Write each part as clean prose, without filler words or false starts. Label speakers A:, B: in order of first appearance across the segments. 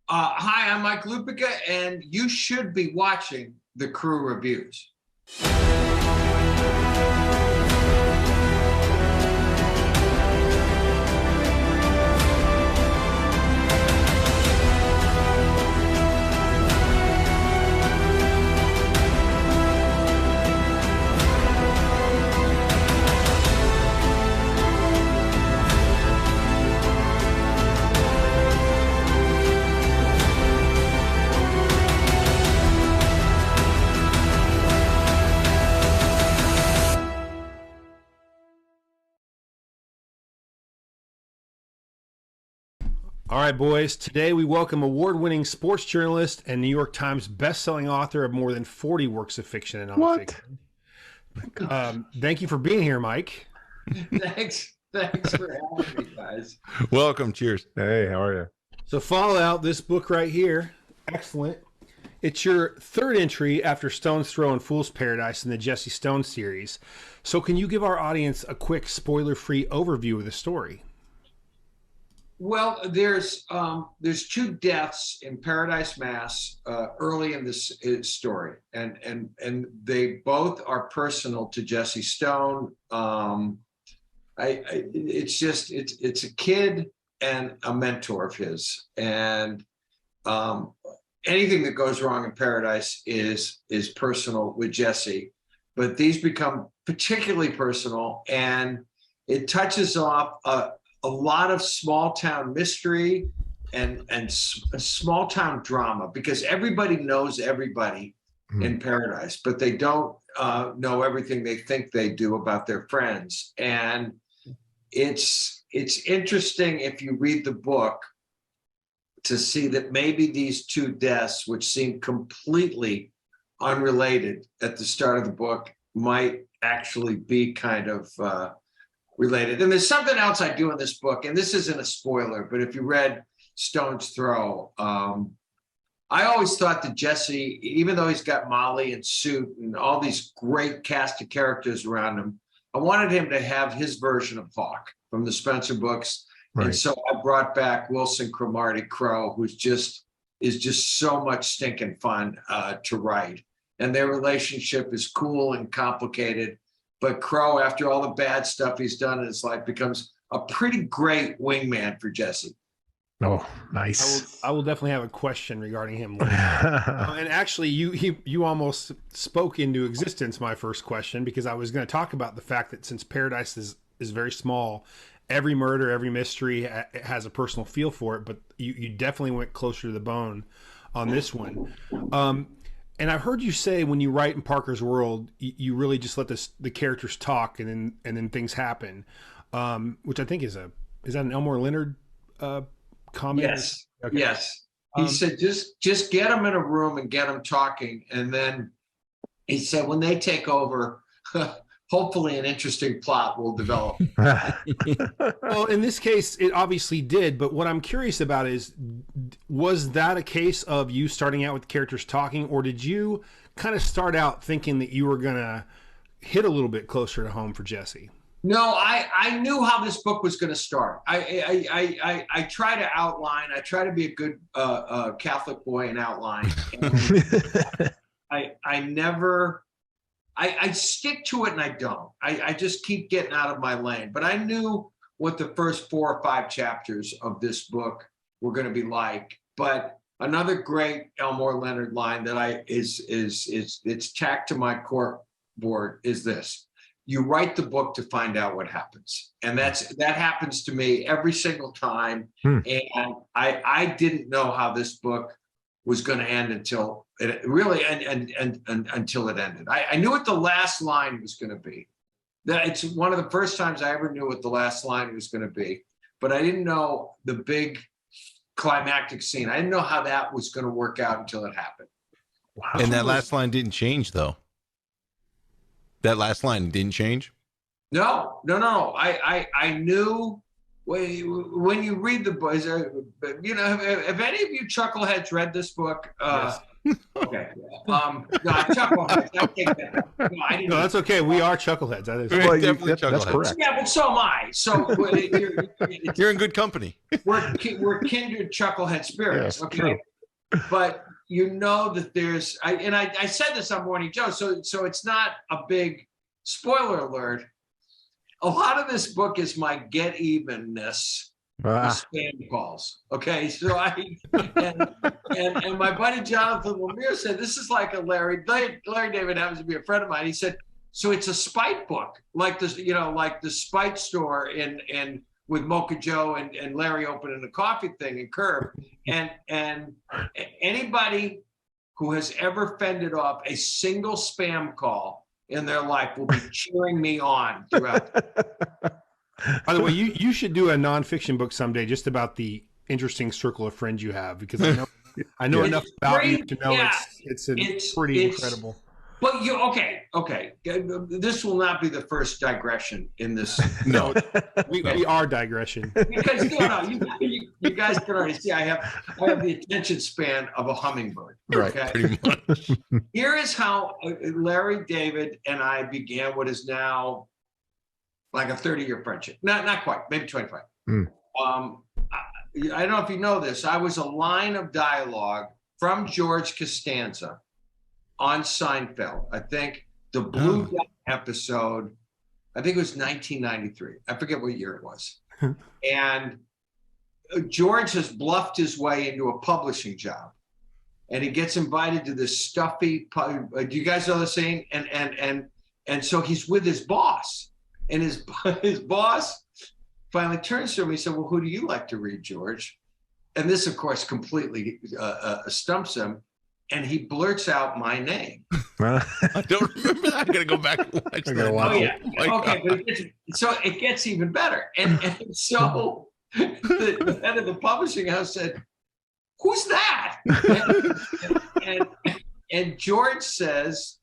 A: Hi, I'm Mike Lupica, and you should be watching the Crew Reviews.
B: All right, boys. Today we welcome award-winning sports journalist and New York Times bestselling author of more than 40 works of fiction and nonfiction. Thank you for being here, Mike.
A: Thanks for having me, guys.
C: Welcome. Cheers.
D: Hey, how are you?
B: So Fallout, this book right here, excellent. It's your third entry after Stone's Throw and Fool's Paradise in the Jesse Stone series. So can you give our audience a quick spoiler-free overview of the story?
A: Well, there's two deaths in Paradise, Mass, early in this story, and they both are personal to Jesse Stone. It's a kid and a mentor of his, and anything that goes wrong in Paradise is personal with Jesse, but these become particularly personal, and it touches off a lot of small town mystery and small town drama, because everybody knows everybody in Paradise, but they don't know everything they think they do about their friends. And it's interesting, if you read the book, to see that maybe these two deaths, which seem completely unrelated at the start of the book, might actually be kind of related. And there's something else I do in this book, and this isn't a spoiler, but if you read Stone's Throw, I always thought that Jesse, even though he's got Molly and Suit and all these great cast of characters around him, I wanted him to have his version of Hawk from the Spencer books. Right. And so I brought back Wilson Cromartie Crow, who's is just so much stinking fun to write. And their relationship is cool and complicated. But Crow, after all the bad stuff he's done in his life, becomes a pretty great wingman for Jesse.
D: Oh, nice.
B: I will definitely have a question regarding him later. And actually, you almost spoke into existence my first question, because I was going to talk about the fact that since Paradise is very small, every murder, every mystery has a personal feel for it, but you definitely went closer to the bone on this one. And I've heard you say when you write in Parker's World, you really just let the characters talk, and then things happen, which I think is that an Elmore Leonard comment?
A: Yes, okay. Yes. He said just get them in a room and get them talking, and then he said when they take over, hopefully an interesting plot will develop.
B: Well, in this case, it obviously did. But what I'm curious about is, was that a case of you starting out with characters talking, or did you kind of start out thinking that you were going to hit a little bit closer to home for Jesse?
A: No, I knew how this book was going to start. I try to outline. I try to be a good Catholic boy and outline. And I stick to it, and I don't. I just keep getting out of my lane. But I knew what the first 4 or 5 chapters of this book were going to be like. But another great Elmore Leonard line that it's tacked to my court board is this: you write the book to find out what happens. And that happens to me every single time. And I didn't know how this book was going to end until it really until it ended. I knew what the last line was going to be. It's one of the first times I ever knew what the last line was going to be, but I didn't know the big climactic scene. I didn't know how that was going to work out until it happened.
C: Wow. And that last line didn't change, though. That last line didn't change?
A: No. I knew when you read the book, have any of you chuckleheads read this book?
B: Yes.
A: Okay. No, chuckleheads. I take that. No, I didn't.
B: No, that's okay. We are chuckleheads. That is
C: Well,
D: Definitely that's
C: chuckleheads.
D: correct.
A: Yeah, but so am I. So
C: You're in good company.
A: we're kindred chucklehead spirits.
D: Yes,
A: Okay.
D: true.
A: But you know that there's, I said this on Morning Joe, so it's not a big spoiler alert. A lot of this book is my get evenness with spam calls. Okay, so and my buddy Jonathan Lemire said this is like a Larry David happens to be a friend of mine. He said, so it's a spite book, like this, like the spite store in with Mocha Joe and Larry opening the coffee thing and Curb, and anybody who has ever fended off a single spam call in their life will be cheering me on throughout.
B: By the way, you should do a nonfiction book someday just about the interesting circle of friends you have, because I know enough about you to know it's pretty incredible.
A: But okay. This will not be the first digression in this.
C: No,
B: we are digression.
A: Because you guys can already see I have the attention span of a hummingbird.
C: Right,
A: okay?
C: pretty much.
A: Here is how Larry David and I began what is now like a 30-year friendship. Not quite, maybe 25. I don't know if you know this. I was a line of dialogue from George Costanza on Seinfeld. I think the Blue Dot episode, I think it was 1993. I forget what year it was. And George has bluffed his way into a publishing job. And he gets invited to this stuffy, do you guys know the scene? And so he's with his boss. And his boss finally turns to him. He said, well, who do you like to read, George? And this, of course, completely stumps him. And he blurts out my name.
C: I don't remember that. I gotta go back and watch that.
A: Oh, yeah. Okay, but it gets even better. And so the head of the publishing house said, who's that? And George says,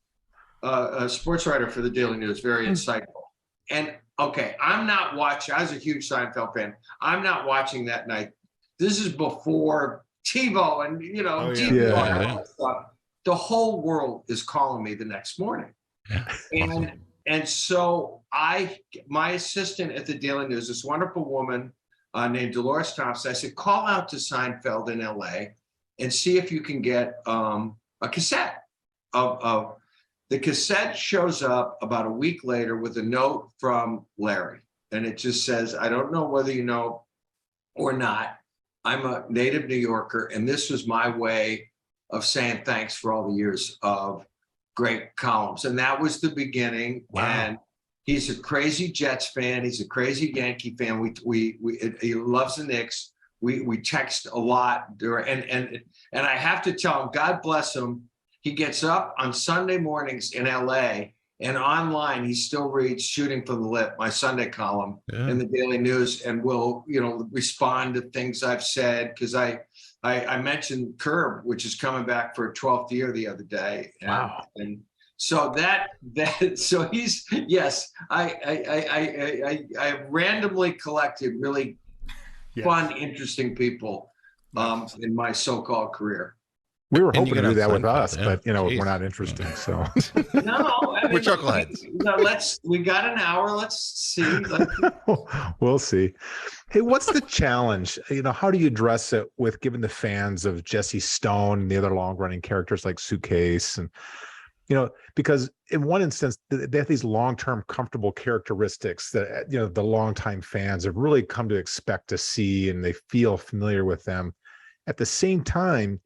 A: a sports writer for the Daily News, very insightful. And okay, I'm not watching. I was a huge Seinfeld fan. I'm not watching that night. This is before TiVo and TV and all that stuff. The whole world is calling me the next morning. And so my assistant at the Daily News, this wonderful woman named Dolores Thompson, I said, call out to Seinfeld in LA and see if you can get a cassette of the cassette. Shows up about a week later with a note from Larry. And it just says, I don't know whether you know or not, I'm a native New Yorker, and this was my way of saying thanks for all the years of great columns. And that was the beginning. Wow. And he's a crazy Jets fan. He's a crazy Yankee fan. He loves the Knicks. We text a lot. And I have to tell him, God bless him. He gets up on Sunday mornings in LA, and online he still reads Shooting from the Lip, my Sunday column in the Daily News, and will respond to things I've said, because I mentioned Curb, which is coming back for a 12th year the other day. Wow. And so so he's, yes, I randomly collected really fun, interesting people in my so-called career.
D: We were hoping to do that with us, but we're not interesting. So
A: no,
C: we're chuckleheads.
A: We got an hour. Let's see.
D: We'll see. Hey, what's the challenge? How do you address it with giving the fans of Jesse Stone and the other long-running characters like Suitcase, and because in one instance they have these long-term comfortable characteristics that the longtime fans have really come to expect to see, and they feel familiar with them. At the same time,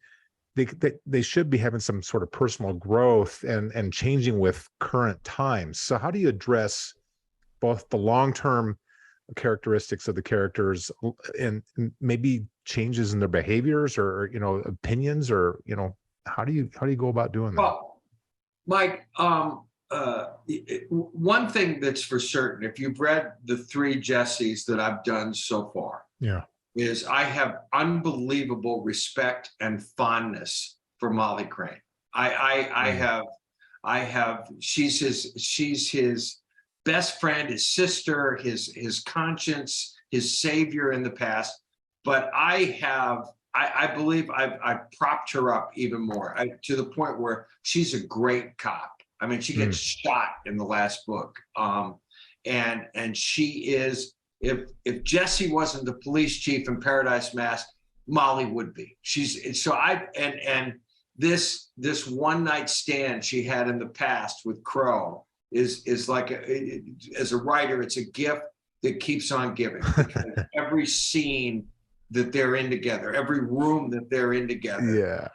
D: they should be having some sort of personal growth and changing with current times. So how do you address both the long-term characteristics of the characters and maybe changes in their behaviors or opinions, or how do you go about doing that?
A: Well, Mike, one thing that's for certain, if you've read the 3 Jessies that I've done so far, is I have unbelievable respect and fondness for Molly Crane. I have. She's his best friend, his sister, his conscience, his savior in the past. But I have I believe I've propped her up even more to the point where she's a great cop. I mean, she gets shot in the last book. And she is, if Jesse wasn't the police chief in Paradise Mass, Molly would be. And this one night stand she had in the past with Crow is like as a writer, it's a gift that keeps on giving. Every scene that they're in together, every room that they're in together,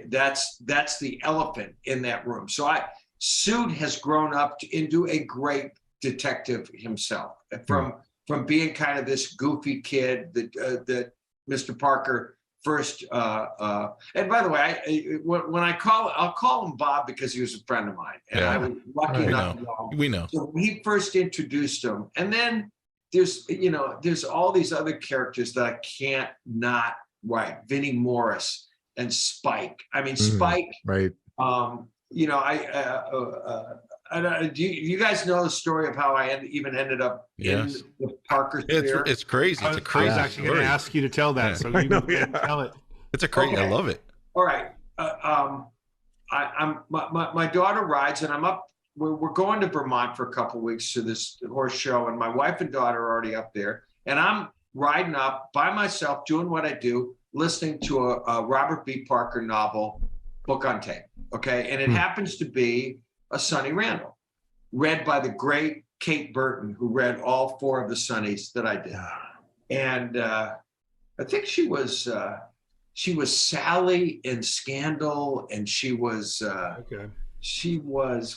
A: that's the elephant in that room. So Sood has grown up into a great detective himself, from being kind of this goofy kid that Mr. Parker first. And by the way, when I'll call him Bob because he was a friend of mine, and I was lucky enough to know him.
C: We know.
A: So when he first introduced him, and then there's all these other characters that I can't not write. Vinnie Morris and Spike. I mean, Spike.
D: Right.
A: Do you guys know the story of how I ended up in the Parker sphere?
C: It's crazy. It's a crazy
B: I was actually going to ask you to tell that, so you can tell it.
C: It's a crazy.
A: Okay.
C: I love it.
A: All right. My daughter rides, and I'm up. We're going to Vermont for a couple of weeks to this horse show, and my wife and daughter are already up there, and I'm riding up by myself, doing what I do, listening to a Robert B. Parker novel, book on tape. Okay, and it happens to be a Sunny Randall, read by the great Kate Burton, who read all 4 of the Sunnies that I did. And I think she was Sally in Scandal, and she was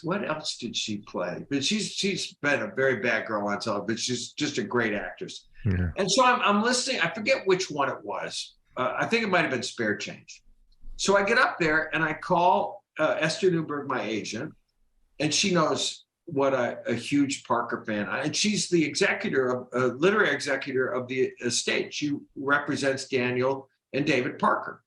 A: what else did she play? But she's been a very bad girl on television, but she's just a great actress. Yeah. And so I'm listening. I forget which one it was. I think it might have been Spare Change. So I get up there and I call Esther Newberg, my agent, and she knows what a huge Parker fan I am. And she's the literary executor of the estate. She represents Daniel and David Parker.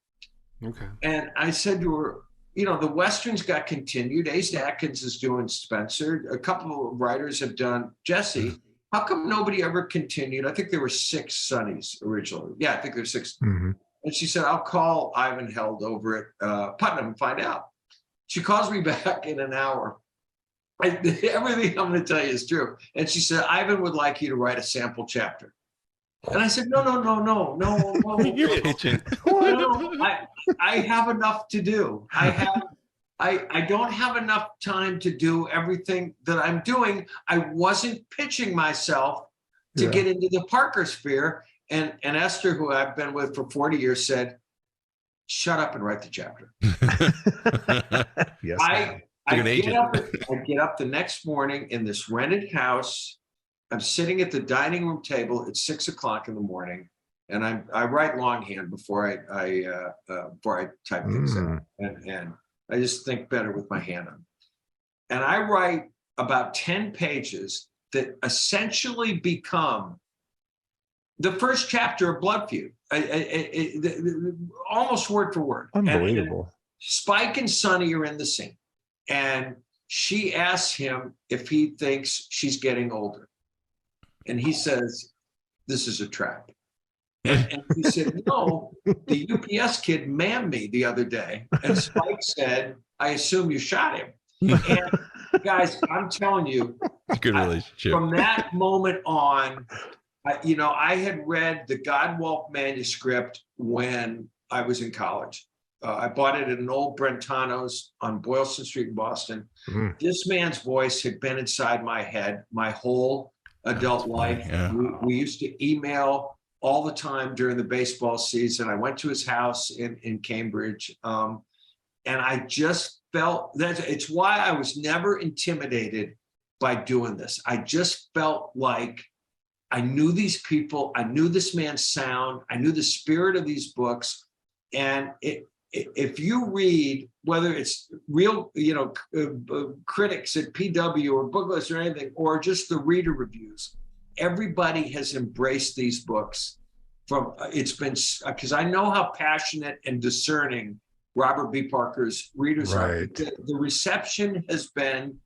A: Okay. And I said to her, the Westerns got continued. Ace Atkins is doing Spencer. A couple of writers have done Jesse. How come nobody ever continued? I think there were 6 Sunnies originally. Yeah, I think there's 6. Mm-hmm. And she said, I'll call Ivan Held over at Putnam and find out. She calls me back in an hour. Everything I'm going to tell you is true. And she said, Ivan would like you to write a sample chapter. And I said, no.
C: You're pitching.
A: No, I have enough to do. I don't have enough time to do everything that I'm doing. I wasn't pitching myself to get into the Parker sphere. And Esther, who I've been with for 40 years, said, shut up and write the chapter.
D: Yes.
A: I get up the next morning in this rented house. I'm sitting at the dining room table at 6 o'clock in the morning, and I write longhand before I type things out, and I just think better with my hand on. And I write about 10 pages that essentially become the first chapter of Blood Feud, almost word for word.
D: Unbelievable.
A: And Spike and Sunny are in the scene, and she asks him if he thinks she's getting older. And he says, this is a trap. And he said, no, the UPS kid mammed me the other day. And Spike said, I assume you shot him. And guys, I'm telling you,
C: good relationship.
A: From that moment on, I had read the Godwalk manuscript when I was in college. I bought it at an old Brentano's on Boylston Street in Boston. Mm. This man's voice had been inside my head my whole adult life. Yeah. We used to email all the time during the baseball season. I went to his house in Cambridge. And I just felt that it's why I was never intimidated by doing this. I just felt like I knew these people. I knew this man's sound. I knew the spirit of these books. And if you read, whether it's real, critics at PW or Booklist or anything, or just the reader reviews, everybody has embraced these books. It's been, because I know how passionate and discerning Robert B. Parker's readers are. The reception has been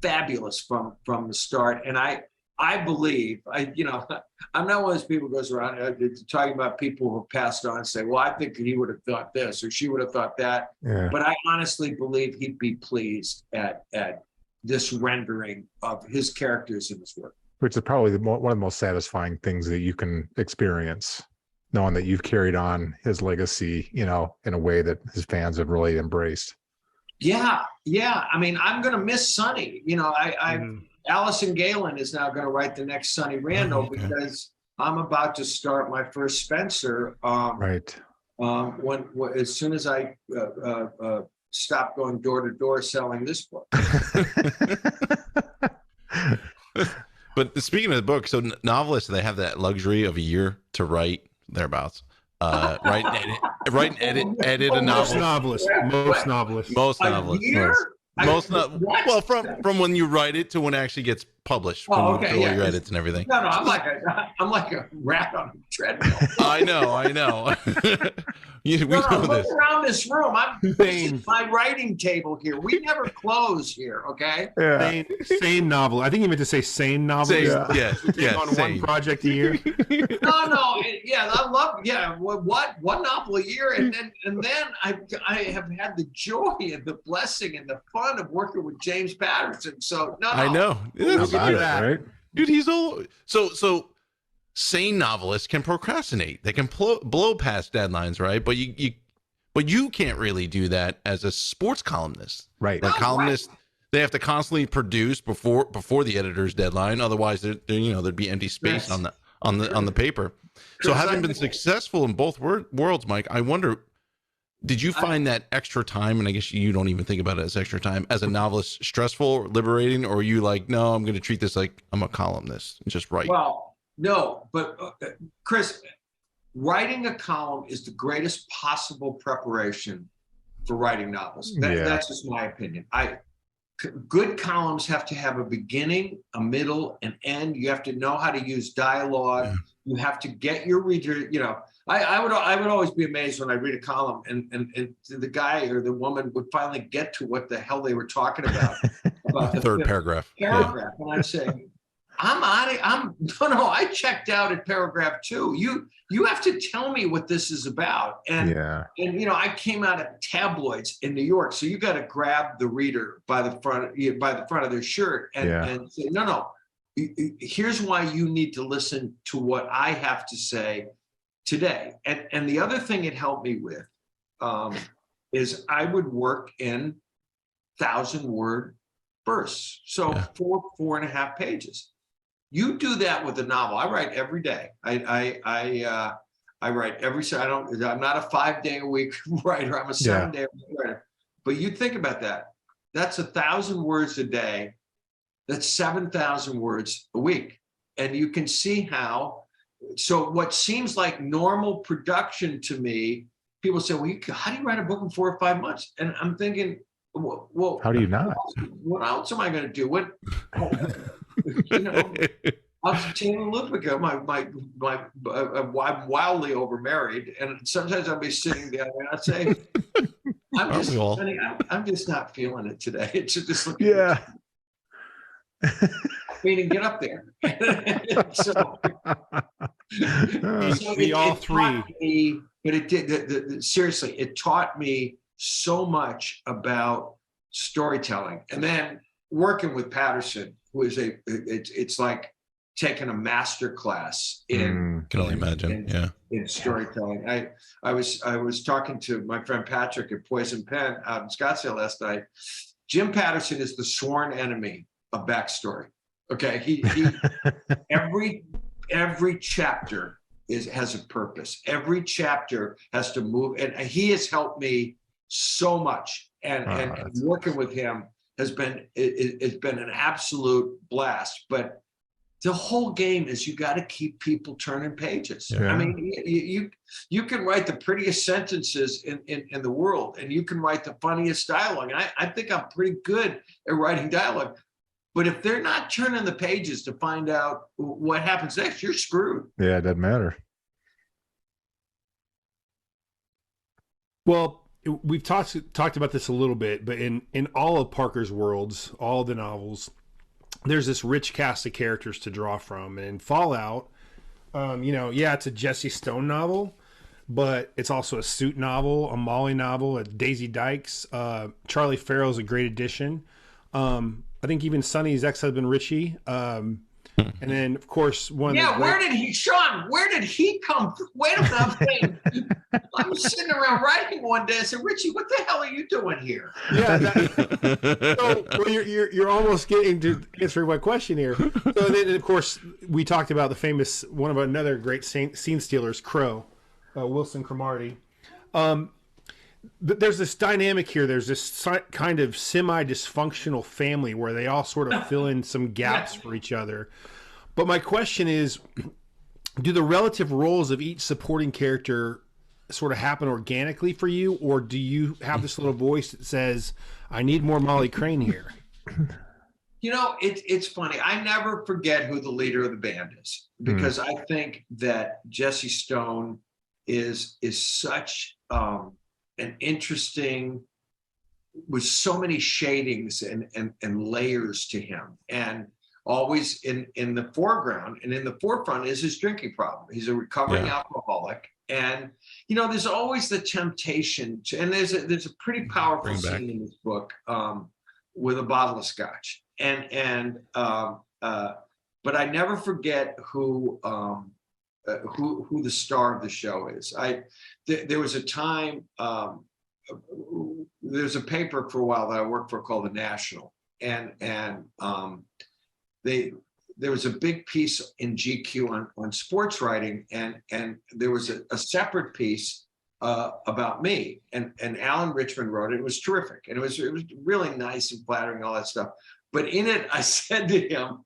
A: fabulous from the start. And I I believe, I'm not one of those people who goes around talking about people who have passed on and say, well, I think he would have thought this or she would have thought that.
D: Yeah.
A: But I honestly believe he'd be pleased at this rendering of his characters in this work.
D: Which is probably one of the most satisfying things that you can experience, knowing that you've carried on his legacy, in a way that his fans have really embraced.
A: Yeah. I mean, I'm going to miss Sunny. Allison Galen is now going to write the next Sunny Randall because I'm about to start my first Spencer.
D: Right.
A: As soon as I stop going door to door selling this book.
C: But speaking of the book, so novelists, they have that luxury of a year to write thereabouts. Write and edit a novel.
B: Most novelists.
C: Well, from when you write it to when it actually gets published, when you do all your edits and everything.
A: No, I'm like a rat on a treadmill.
C: I know.
A: Look around this room. This is my writing table here. We never close here, okay?
D: Yeah.
B: Sane novel. I think you meant to say sane novel.
C: Yeah.
B: On one project a year.
A: No. I love. One novel a year, and then I have had the joy and the blessing and the fun of working with James Patterson. So no.
C: I know.
D: Right?
C: Dude, he's old. So sane novelists can procrastinate. They can blow past deadlines, right? But you can't really do that as a sports columnist.
D: Right.
C: Like columnists, they have to constantly produce before the editor's deadline. Otherwise, there'd be empty space on the paper. So having been successful in both worlds, Mike, I wonder, did you find that extra time, and I guess you don't even think about it as extra time, as a novelist stressful or liberating, or are you like, no, I'm going to treat this like I'm a columnist and just write?
A: Well, no, but Chris, writing a column is the greatest possible preparation for writing novels. That's just my opinion. Good columns have to have a beginning, a middle, an end. You have to know how to use dialogue. Yeah. You have to get your reader, I would always be amazed when I read a column and the guy or the woman would finally get to what the hell they were talking about
C: the third paragraph.
A: And I'd say, I checked out at paragraph 2. You have to tell me what this is about. And I came out of tabloids in New York, so you got to grab the reader by the front of their shirt and say, no, here's why you need to listen to what I have to say today. And the other thing it helped me with is I would work in 1,000-word bursts, so 4.5 pages. You do that with a novel. I write every day. I write every. I'm not a 5-day-a-week writer. I'm a 7-day-a-week writer. But you think about that. That's 1,000 words a day. That's 7,000 words a week. And you can see how. So what seems like normal production to me, people say, well, how do you write a book in 4 or 5 months? And I'm thinking, well,
D: how do you not?
A: What else am I going to do? I'm Taylor Lupica. I'm wildly overmarried, and sometimes I'll be sitting there and I'd say, I'm just not feeling it today. It's just looking. Meaning, get up there. so
B: we all three.
A: But it did. Seriously, it taught me so much about storytelling, and then working with Patterson, who is it's like taking a master class in.
C: Can only imagine.
A: In storytelling. I was talking to my friend Patrick at Poison Pen out in Scottsdale last night. Jim Patterson is the sworn enemy of backstory. Okay, he every chapter has a purpose. Every chapter has to move, and he has helped me so much. And working with him has been an absolute blast. But the whole game is you got to keep people turning pages. I mean, you can write the prettiest sentences in the world, and you can write the funniest dialogue. And I think I'm pretty good at writing dialogue. But if they're not turning the pages to find out what happens next, you're screwed.
D: Yeah, it doesn't matter.
B: Well, we've talked about this a little bit, but in all of Parker's worlds, all the novels, there's this rich cast of characters to draw from. And in Fallout, it's a Jesse Stone novel, but it's also a Suit novel, a Molly novel, a Daisy Dykes. Charlie Farrell's a great addition. I think even Sonny's ex-husband Richie. And then, of course,
A: where did he come from? Wait a minute. I was sitting around writing one day. I said, Richie, what the hell are you doing here?
B: Yeah. You're almost getting to answering my question here. So then, of course, we talked about the famous, one of another great scene stealers, Crow, Wilson Cromartie. There's this dynamic here. There's this kind of semi-dysfunctional family where they all sort of fill in some gaps for each other. But my question is, do the relative roles of each supporting character sort of happen organically for you, or do you have this little voice that says, I need more Molly Crane here?
A: It's funny. I never forget who the leader of the band is, because I think that Jesse Stone is such an interesting, with so many shadings and layers to him, and always in the foreground and in the forefront is his drinking problem. He's a recovering alcoholic, and there's always the temptation to, and there's a pretty powerful scene in this book with a bottle of scotch, but I never forget who the star of the show is. There was a time, there's a paper for a while that I worked for called The National, and there was a big piece in GQ on sports writing, and there was a separate piece about me, and Alan Richmond wrote it. It was terrific, and it was really nice and flattering, all that stuff. But in it, I said to him,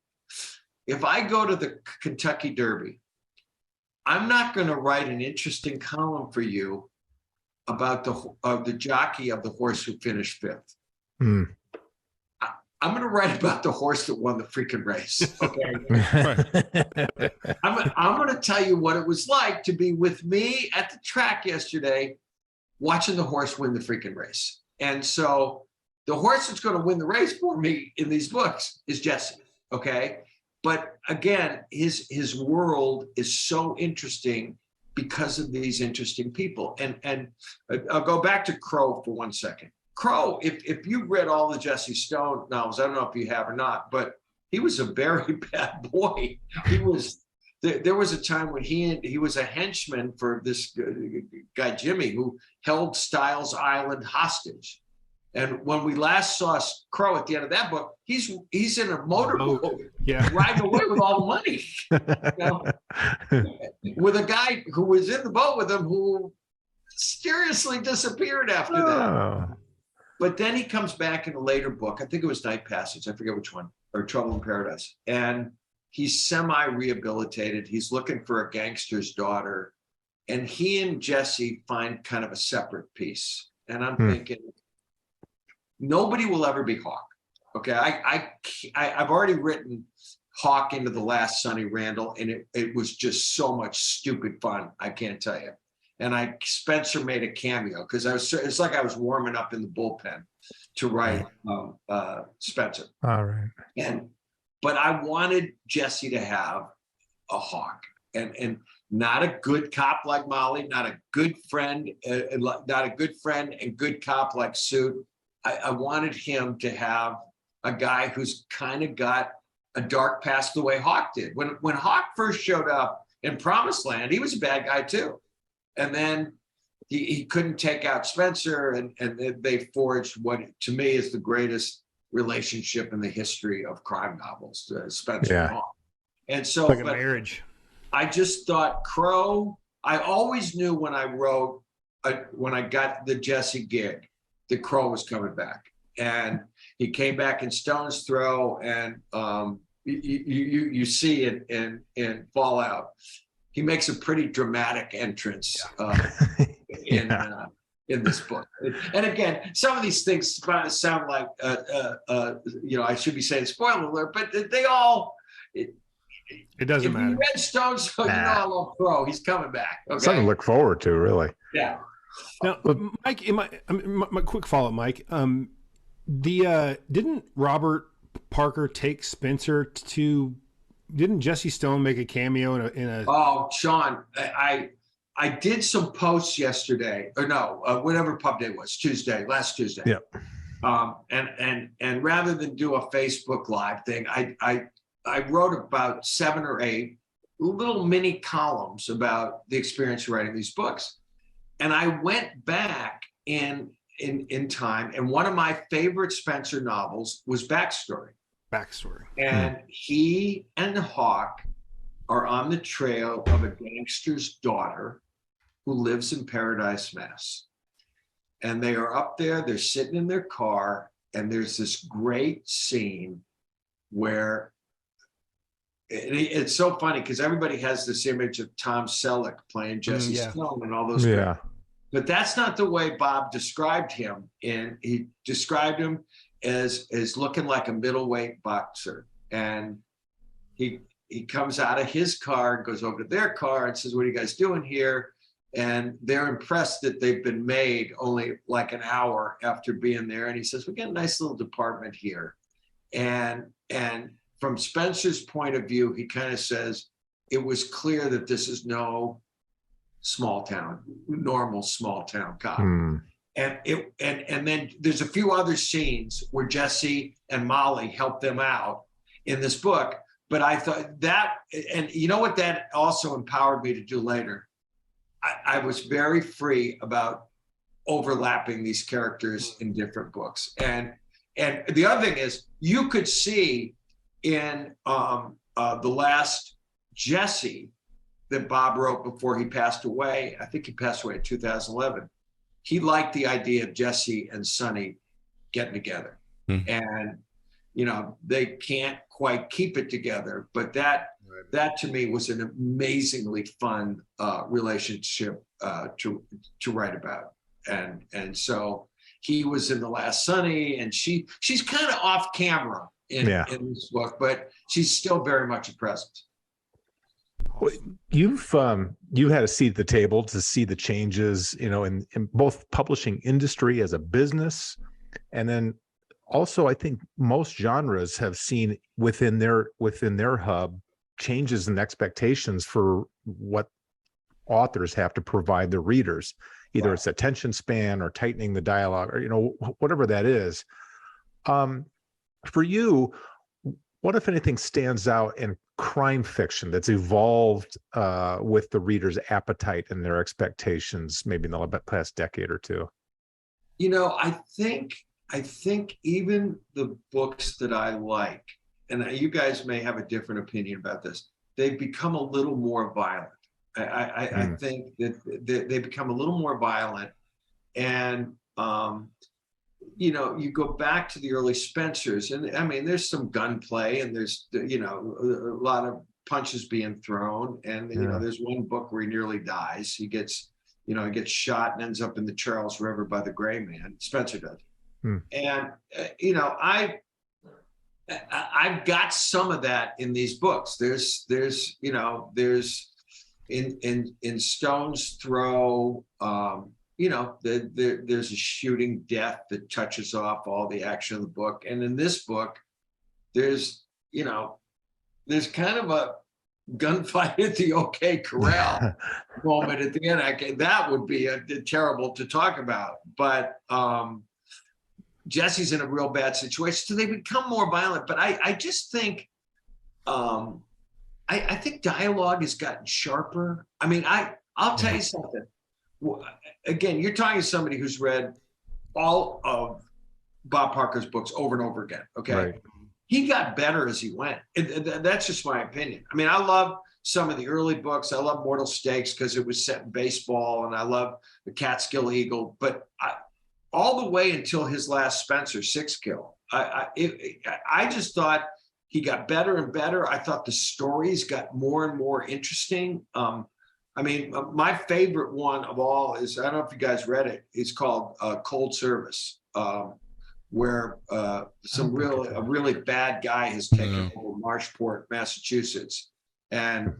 A: if I go to the Kentucky Derby, I'm not going to write an interesting column for you about the jockey of the horse who finished fifth. I'm going to write about the horse that won the freaking race. Okay. I'm going to tell you what it was like to be with me at the track yesterday, watching the horse win the freaking race. And so the horse that's going to win the race for me in these books is Jesse. Okay. But again, his world is so interesting because of these interesting people. And I'll go back to Crow for 1 second. Crow, if you read all the Jesse Stone novels, I don't know if you have or not, but he was a very bad boy. There was a time when he was a henchman for this guy, Jimmy, who held Styles Island hostage. And when we last saw Crow at the end of that book, he's in a motorboat riding away with all the money. With a guy who was in the boat with him who mysteriously disappeared after that. But then he comes back in a later book. I think it was Night Passage. I forget which one, or Trouble in Paradise. And he's semi-rehabilitated. He's looking for a gangster's daughter. And he and Jesse find kind of a separate piece. And I'm thinking, nobody will ever be Hawk. Okay, I've already written Hawk into the last Sunny Randall, and it was just so much stupid fun. I can't tell you. And Spencer made a cameo because it's like I was warming up in the bullpen to write Spencer. All right. But I wanted Jesse to have a Hawk, and not a good cop like Molly, not a good friend, and good cop like Suit. I wanted him to have a guy who's kind of got a dark past the way Hawk did. When Hawk first showed up in Promised Land, he was a bad guy too. And then he couldn't take out Spencer, and they forged what to me is the greatest relationship in the history of crime novels, Spencer and Hawk. And so
B: like a marriage.
A: I just thought Crow, I always knew when I wrote, when I got the Jesse gig, that Crow was coming back. And he came back in Stone's Throw, and you see it in Fallout. He makes a pretty dramatic entrance in this book. And again, some of these things sound like, I should be saying spoiler alert, but they all, it
B: doesn't matter.
A: If you read Stone's Throw, I love Crow. He's coming back. Okay?
D: Something to look forward to, really.
A: Yeah.
B: Now, Mike, my quick follow-up, Mike. Didn't Robert Parker take Spencer to? Didn't Jesse Stone make a cameo in a?
A: Oh, Sean, I did some posts yesterday, or no, whatever pub day was, last Tuesday.
D: Yeah.
A: And rather than do a Facebook Live thing, I wrote about 7 or 8 little mini columns about the experience of writing these books. And I went back in time, and one of my favorite Spencer novels was Backstory. And he and Hawk are on the trail of a gangster's daughter who lives in Paradise, Mass. And they are up there, they're sitting in their car, and there's this great scene where it's so funny because everybody has this image of Tom Selleck playing Jesse Stone and all those.
D: Yeah.
A: But that's not the way Bob described him. And he described him as looking like a middleweight boxer. And he comes out of his car and goes over to their car and says, "What are you guys doing here?" And they're impressed that they've been made only like an hour after being there. And he says, "We got a nice little department here." And from Spencer's point of view, he kind of says, it was clear that this is no normal small town cop. And then there's a few other scenes where Jesse and Molly help them out in this book. But I thought that, and you know what that also empowered me to do later? I was very free about overlapping these characters in different books. And the other thing is, you could see in the last Jesse that Bob wrote before he passed away, I think he passed away in 2011, he liked the idea of Jesse and Sunny getting together. And, you know, they can't quite keep it together, but that to me was an amazingly fun relationship to write about. And so he was in the last Sunny, and she's kind of off camera in this book, but she's still very much a presence.
D: You've had a seat at the table to see the changes, you know, in both publishing industry as a business, and then also I think most genres have seen within their hub changes in expectations for what authors have to provide their readers. Either it's attention span or tightening the dialogue, or, you know, whatever that is. For you, what, if anything, stands out in crime fiction that's evolved with the reader's appetite and their expectations, maybe in the past decade or two?
A: You know, I think even the books that I like, and you guys may have a different opinion about this, they've become a little more violent. I think that they become a little more violent. And, you know, you go back to the early Spencers, and I mean, there's some gunplay, and there's, you know, a lot of punches being thrown. And, you know, there's one book where he nearly dies. He gets shot and ends up in the Charles River by the Gray Man. Spencer does. And, you know, I've got some of that in these books. There's in Stone's Throw, you know, there's a shooting death that touches off all the action of the book. And in this book, there's kind of a gunfight at the OK Corral moment at the end. That would be terrible to talk about. But Jesse's in a real bad situation, so they become more violent. But I just think, I think dialogue has gotten sharper. I mean, I'll tell you something. Again, you're talking to somebody who's read all of Bob Parker's books over and over again. Okay. Right. He got better as he went. That's just my opinion. I mean, I love some of the early books. I love Mortal Stakes because it was set in baseball, and I love the Catskill Eagle. But all the way until his last Spencer, Six Kill, I just thought he got better and better. I thought the stories got more and more interesting. I mean, my favorite one of all is, I don't know if you guys read it, it's called Cold Service, where a really bad guy has taken over Marshport, Massachusetts, and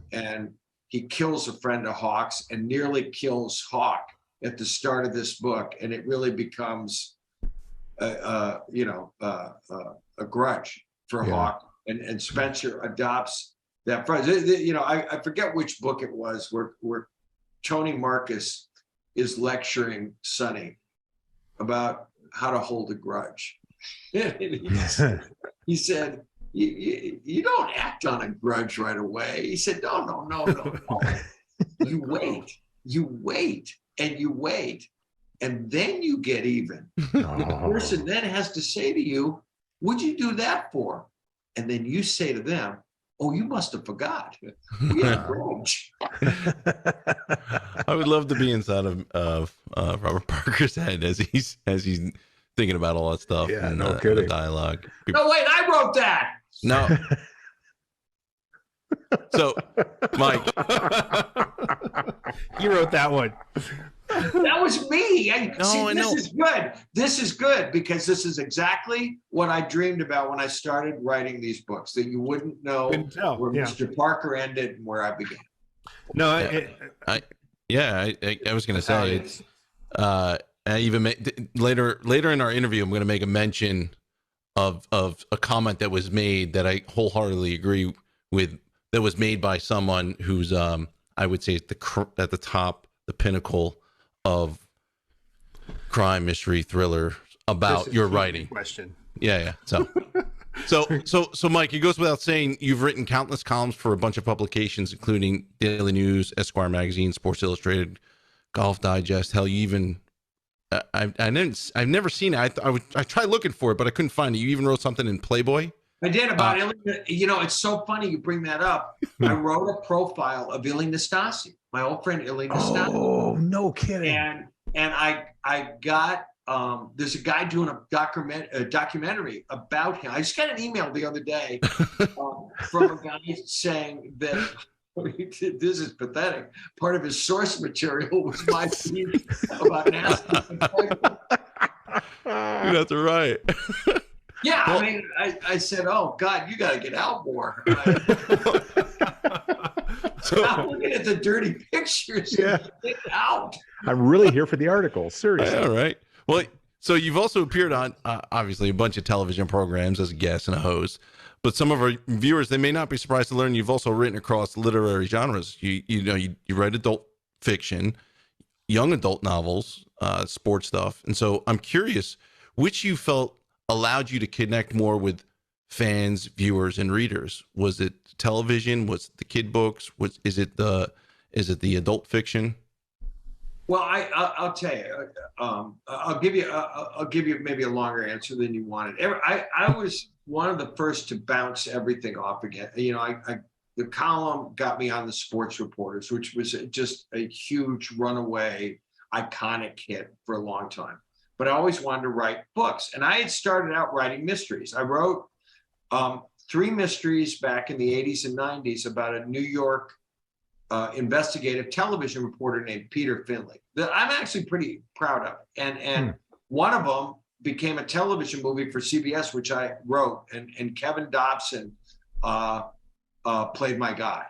A: he kills a friend of Hawk's and nearly kills Hawk at the start of this book, and it really becomes a grudge. for Hawk, and Spencer adopts that phrase. I forget which book it was where Tony Marcus is lecturing Sunny about how to hold a grudge. He said, you don't act on a grudge right away. He said, no. You wait, and you wait, and then you get even. The person then has to say to you, what'd you do that for? And then you say to them, oh, you must have forgot. We had a grudge.
C: I would love to be inside of Robert Parker's head as he's thinking about all that stuff.
D: Yeah,
C: and,
D: no kidding.
C: the dialogue.
A: No, wait, I wrote that.
C: No. So, Mike,
B: You wrote that one.
A: That was me.
C: I know.
A: This is good. This is good because this is exactly what I dreamed about when I started writing these books, that you wouldn't know where Mr. Parker ended and where I began.
B: No,
C: I was going to say it's. I even later in our interview, I'm going to make a mention of a comment that was made that I wholeheartedly agree with. That was made by someone who's I would say at the top, the pinnacle of crime, mystery, thriller about your writing.
B: Question.
C: Yeah. So Mike, it goes without saying you've written countless columns for a bunch of publications, including Daily News, Esquire magazine, Sports Illustrated, Golf Digest. Hell, you even I've never seen it. I tried looking for it, but I couldn't find it. You even wrote something in Playboy.
A: I did about it's so funny you bring that up. I wrote a profile of Illy Nastasi, my old friend Illy Nastasi.
D: Oh, no kidding.
A: And I got there's a guy doing a documentary about him. I just got an email the other day from a guy saying that this is pathetic. Part of his source material was my piece about nasty.
C: You're not right.
A: Yeah, I mean, I said, oh, God, you got to get out more. So I'm looking at the dirty pictures.
D: Yeah.
A: Get out.
D: I'm really here for the article. Seriously.
C: All right. Well, so you've also appeared on, obviously, a bunch of television programs as a guest and a host. But some of our viewers, they may not be surprised to learn you've also written across literary genres. You write adult fiction, young adult novels, sports stuff. And so I'm curious, which you felt allowed you to connect more with fans, viewers, and readers? Was it television? Was it the kid books? Is it the adult fiction?
A: Well, I'll tell you. I'll give you maybe a longer answer than you wanted. I was one of the first to bounce everything off again. The column got me on the Sports Reporters, which was just a huge runaway, iconic hit for a long time. But I always wanted to write books. And I had started out writing mysteries. I wrote 3 mysteries back in the 80s and 90s about a New York investigative television reporter named Peter Finley that I'm actually pretty proud of. And one of them became a television movie for CBS, which I wrote. And Kevin Dobson played my guy.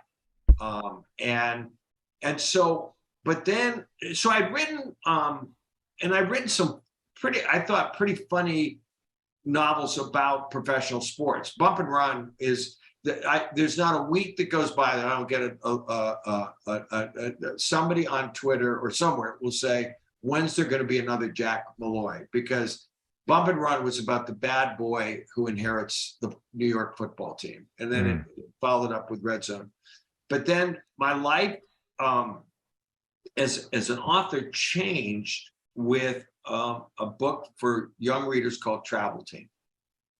A: So I'd written, and I'd written some pretty funny novels about professional sports. Bump and Run is there's not a week that goes by that I don't get somebody on Twitter or somewhere will say, when's there going to be another Jack Malloy? Because Bump and Run was about the bad boy who inherits the New York football team. And then it followed up with Red Zone. But then my life as an author changed with a book for young readers called Travel Team.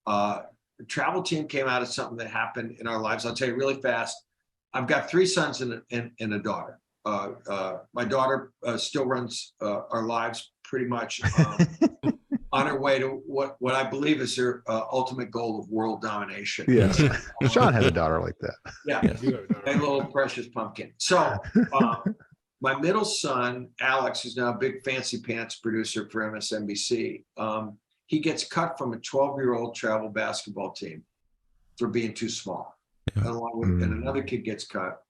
A: The Travel Team came out of something that happened in our lives. I'll tell you really fast. I've got 3 sons and a daughter. My daughter still runs our lives pretty much on her way to what I believe is her ultimate goal of world domination.
D: Yes. Sean has a daughter like that.
A: Yeah, a little precious pumpkin. So my middle son, Alex, who's now a big fancy pants producer for MSNBC, he gets cut from a 12-year-old travel basketball team for being too small. And another kid gets cut.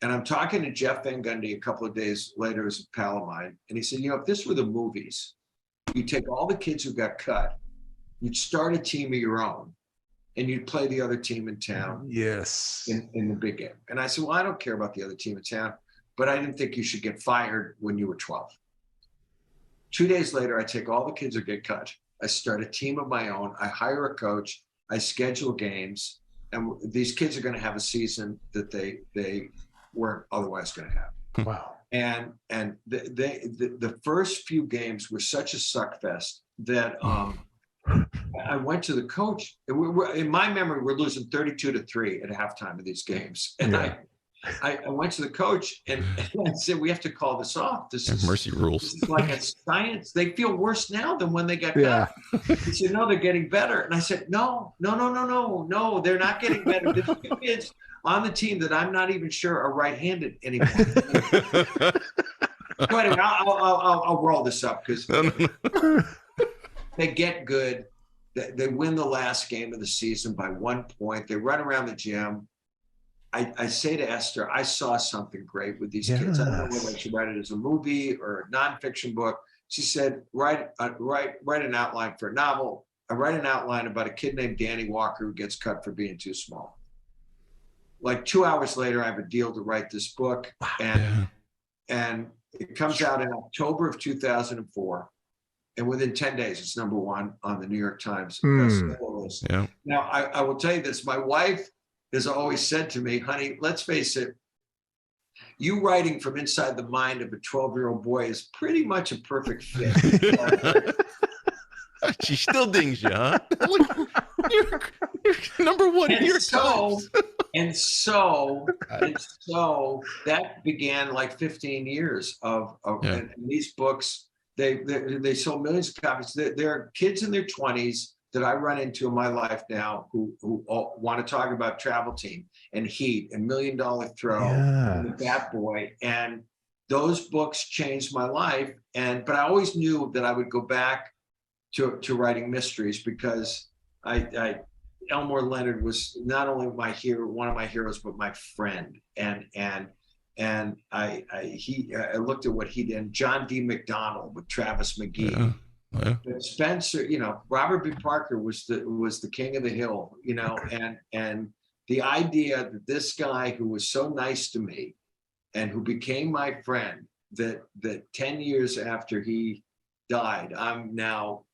A: And I'm talking to Jeff Van Gundy a couple of days later as a pal of mine. And he said, if this were the movies, you take all the kids who got cut, you'd start a team of your own, and you'd play the other team in town.
D: Yes.
A: In the big game. And I said, well, I don't care about the other team in town, but I didn't think you should get fired when you were 12. 2 days later, I take all the kids that get cut. I start a team of my own. I hire a coach. I schedule games. And these kids are going to have a season that they weren't otherwise going to have.
D: Wow.
A: And the first few games were such a suck fest that I went to the coach. In my memory, we're losing 32-3 at halftime of these games. And I went to the coach and I said, we have to call this off. This is
C: mercy rules.
A: This is like a science. They feel worse now than when they got
D: Yeah.
A: cut. He said, no, they're getting better. And I said, no, they're not getting better. There's two kids on the team that I'm not even sure are right-handed anymore. So anyway, I'll roll this up because they get good. They win the last game of the season by 1 point. They run around the gym. I say to Esther, I saw something great with these kids. I don't know whether I should write it as a movie or a nonfiction book. She said, write an outline for a novel. I write an outline about a kid named Danny Walker who gets cut for being too small. Like 2 hours later, I have a deal to write this book. And it comes out in October of 2004. And within 10 days, it's #1 on the New York Times bestseller list.
C: Yeah.
A: Now, I will tell you this. My wife has always said to me, honey, let's face it, you writing from inside the mind of a 12-year-old boy is pretty much a perfect fit.
C: She still dings you, huh? You're #1 New York Times.
A: And so that began like 15 years of and these books. They sold millions of copies. There are kids in their 20s that I run into in my life now who all want to talk about Travel Team and Heat and $1 Million Throw and The Bat Boy. And those books changed my life. But I always knew that I would go back to writing mysteries because Elmore Leonard was not only my hero, one of my heroes, but my friend. And I looked at what he did. John D. McDonald with Travis McGee. But Spencer, Robert B. Parker was the king of the hill, and the idea that this guy who was so nice to me and who became my friend, that 10 years after he died, I'm now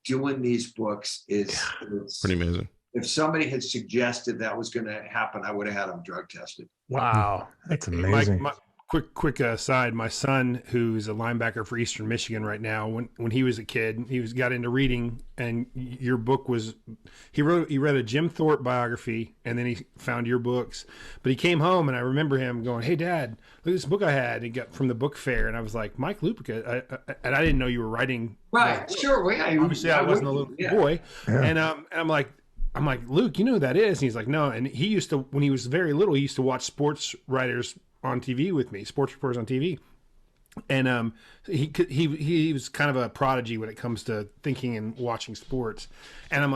A: doing these books is
C: pretty amazing.
A: If somebody had suggested that was going to happen, I would have had them drug tested.
D: Wow. That's amazing.
B: Quick aside, my son, who's a linebacker for Eastern Michigan right now, when he was a kid, got into reading, and your book was, he read a Jim Thorpe biography, and then he found your books. But he came home, and I remember him going, "Hey, Dad, look at this book I had." He got from the book fair, and I was like, "Mike Lupica," and I didn't know you were writing.
A: Right, sure.
B: Obviously, I wasn't a little boy, and I'm like, Luke, you know who that is? And he's like, no. And he used to, when he was very little, he used to watch sports writers on TV with me, sports reporters on TV. And he was kind of a prodigy when it comes to thinking and watching sports. And I'm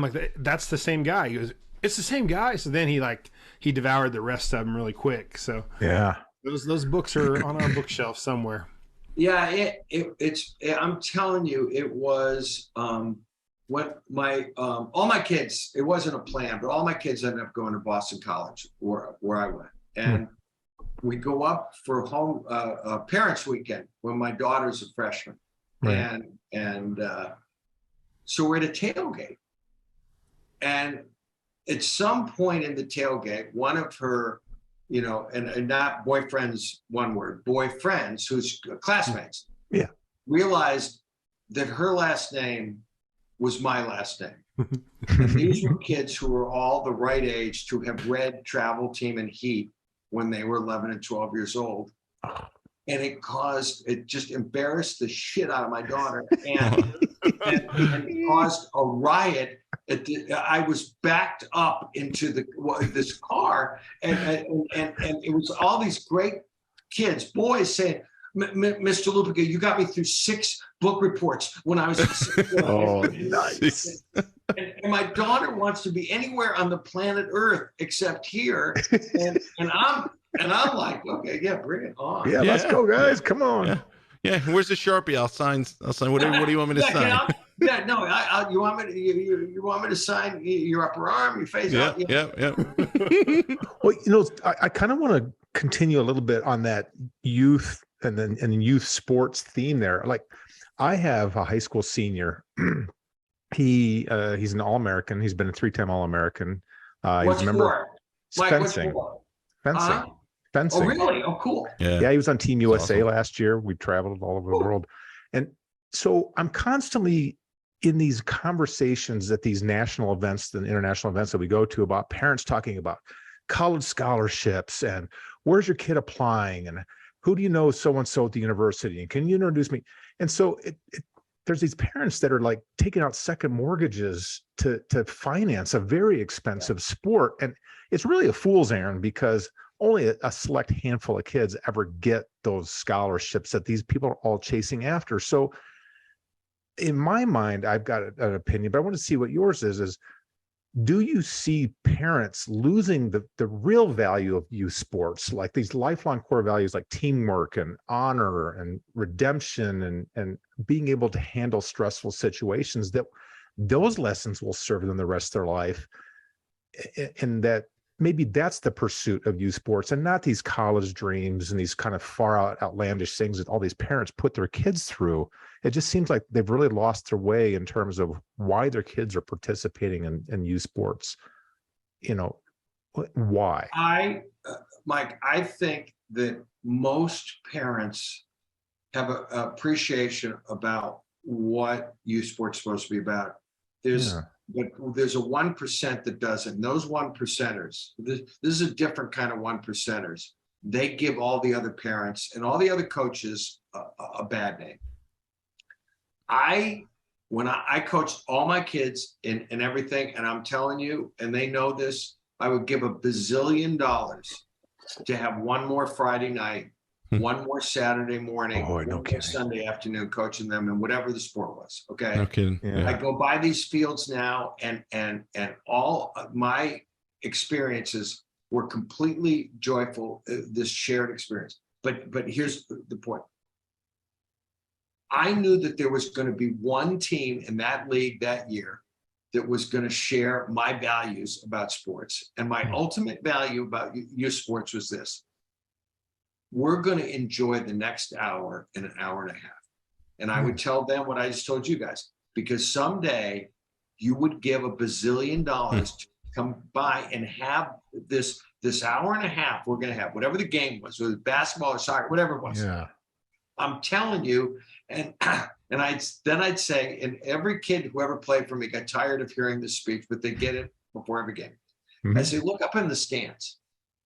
B: like, that's the same guy. He goes, it's the same guy. So then he devoured the rest of them really quick. So yeah, those books are on our bookshelf somewhere.
A: Yeah, it's I'm telling you, it was when all my kids, it wasn't a plan, but all my kids ended up going to Boston College where I went. And we go up for home parents weekend when my daughter's a freshman. Right. And so we're at a tailgate. And at some point in the tailgate, one of her, and not boyfriends, one word, boyfriends, who's classmates, realized that her last name was my last name. And these were kids who were all the right age to have read Travel Team and Heat when they were 11 and 12 years old. And it just embarrassed the shit out of my daughter and caused a riot. I was backed up into this car and it was all these great kids, boys saying, Mr. Lupica, you got me through 6 book reports when I was in 6th grade.
D: Oh, nice.
A: And my daughter wants to be anywhere on the planet Earth except here. And I'm like, okay, yeah, bring it on.
D: Yeah, let's go, guys. Come on.
C: Yeah. Where's the Sharpie? I'll sign whatever. What do you want me to sign?
A: Yeah, no, you want me to you want me to sign your upper arm, your face?
C: Yeah, yeah.
D: Well, I kind of want to continue a little bit on that youth and youth sports theme there. Like, I have a high school senior. He's an All-American. He's been a 3-time All-American.
A: What's
D: He's a member
A: for? Like,
D: fencing. Fencing.
A: Oh, really? Oh, cool.
D: Yeah, he was on Team USA
C: awesome.
D: last year. We traveled all over the world. And so I'm constantly in these conversations at these national events and international events that we go to about parents talking about college scholarships and where's your kid applying and who do you know so-and-so at the university and can you introduce me? And so there's these parents that are like taking out second mortgages to finance a very expensive sport. And it's really a fool's errand because only a select handful of kids ever get those scholarships that these people are all chasing after. So in my mind, I've got an opinion, but I want to see what yours is do you see parents losing the real value of youth sports, like these lifelong core values like teamwork and honor and redemption and being able to handle stressful situations, that those lessons will serve them the rest of their life, and that maybe that's the pursuit of youth sports and not these college dreams and these kind of far out outlandish things that all these parents put their kids through. It just seems like they've really lost their way in terms of why their kids are participating in youth sports. Why?
A: Mike, I think that most parents have an appreciation about what youth sports is supposed to be about. But there's a 1% that doesn't. And those 1%ers, this is a different kind of 1%ers. They give all the other parents and all the other coaches a bad name. When I coached all my kids and everything, and I'm telling you, and they know this, I would give $1 bazillion to have one more Friday night, one more Saturday morning, one more Sunday afternoon coaching them in whatever the sport was. Okay.
C: No kidding.
D: Yeah.
A: I go by these fields now, and all of my experiences were completely joyful, this shared experience. But here's the point. I knew that there was going to be one team in that league that year that was going to share my values about sports. And my ultimate value about youth sports was this. We're going to enjoy the next hour in an hour and a half. And I would tell them what I just told you guys, because someday you would give $1 bazillion to come by and have this hour and a half we're going to have, whatever the game was, whether basketball or soccer, whatever it was.
D: Yeah.
A: I'm telling you, and I'd say, and every kid who ever played for me got tired of hearing this speech, but they get it before every game. I say, look up in the stands.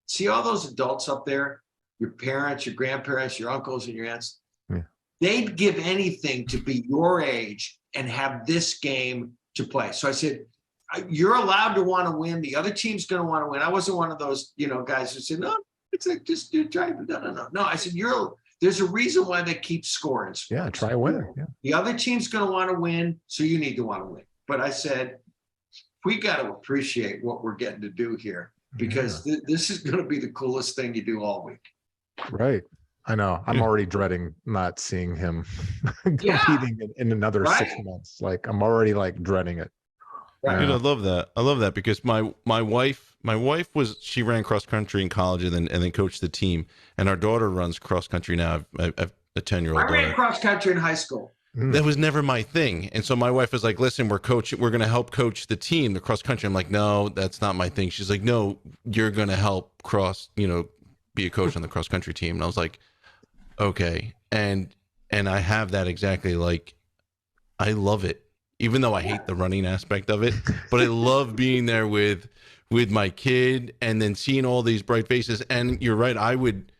A: See all those adults up there, your parents, your grandparents, your uncles, and your aunts. Yeah. They'd give anything to be your age and have this game to play. So I said, you're allowed to want to win. The other team's going to want to win. I wasn't one of those, guys who said, no, it's like just you're trying to no. I said, there's a reason why they keep scoring.
D: Yeah, try winning. Yeah.
A: The other team's going to want to win, so you need to want to win. But I said, we got to appreciate what we're getting to do here, because this is going to be the coolest thing you do all week.
D: Right. I know. I'm already dreading not seeing him competing in another 6 months. Like, I'm already dreading it.
C: Right. Dude, I love that. I love that because my wife she ran cross country in college and then coached the team, and our daughter runs cross country now. I have a 10-year-old daughter.
A: I ran cross country in high school.
C: That was never my thing, and so my wife was like, "Listen, we're going to help coach the team, the cross country." I'm like, "No, that's not my thing." She's like, "No, you're going to help be a coach on the cross country team." And I was like, "Okay," and I have that exactly. Like, I love it. Even though I hate the running aspect of it, but I love being there with my kid and then seeing all these bright faces. And you're right, I would,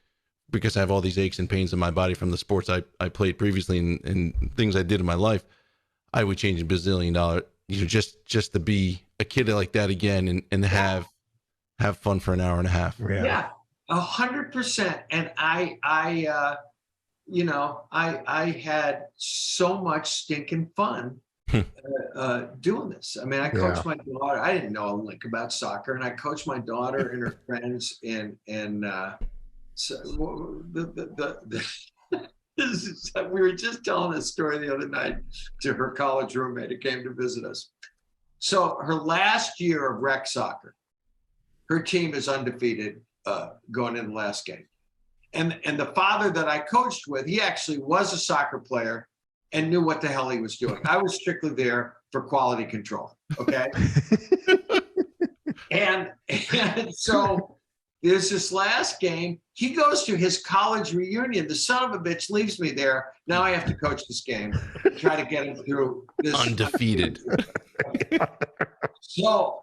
C: because I have all these aches and pains in my body from the sports I played previously and things I did in my life, I would change $1 bazillion, just to be a kid like that again and have fun for an hour and a half.
A: Yeah, 100%. And I had so much stinking fun doing this. I mean, I coached my daughter. I didn't know a lick about soccer, and I coached my daughter and her friends. And so We were just telling this story the other night to her college roommate who came to visit us. So her last year of rec soccer, her team is undefeated going in the last game. And the father that I coached with, he actually was a soccer player and knew what the hell he was doing. I was strictly there for quality control, okay? and so there's this last game. He goes to his college reunion. The son of a bitch leaves me there. Now I have to coach this game, try to get him through this.
C: Undefeated.
A: So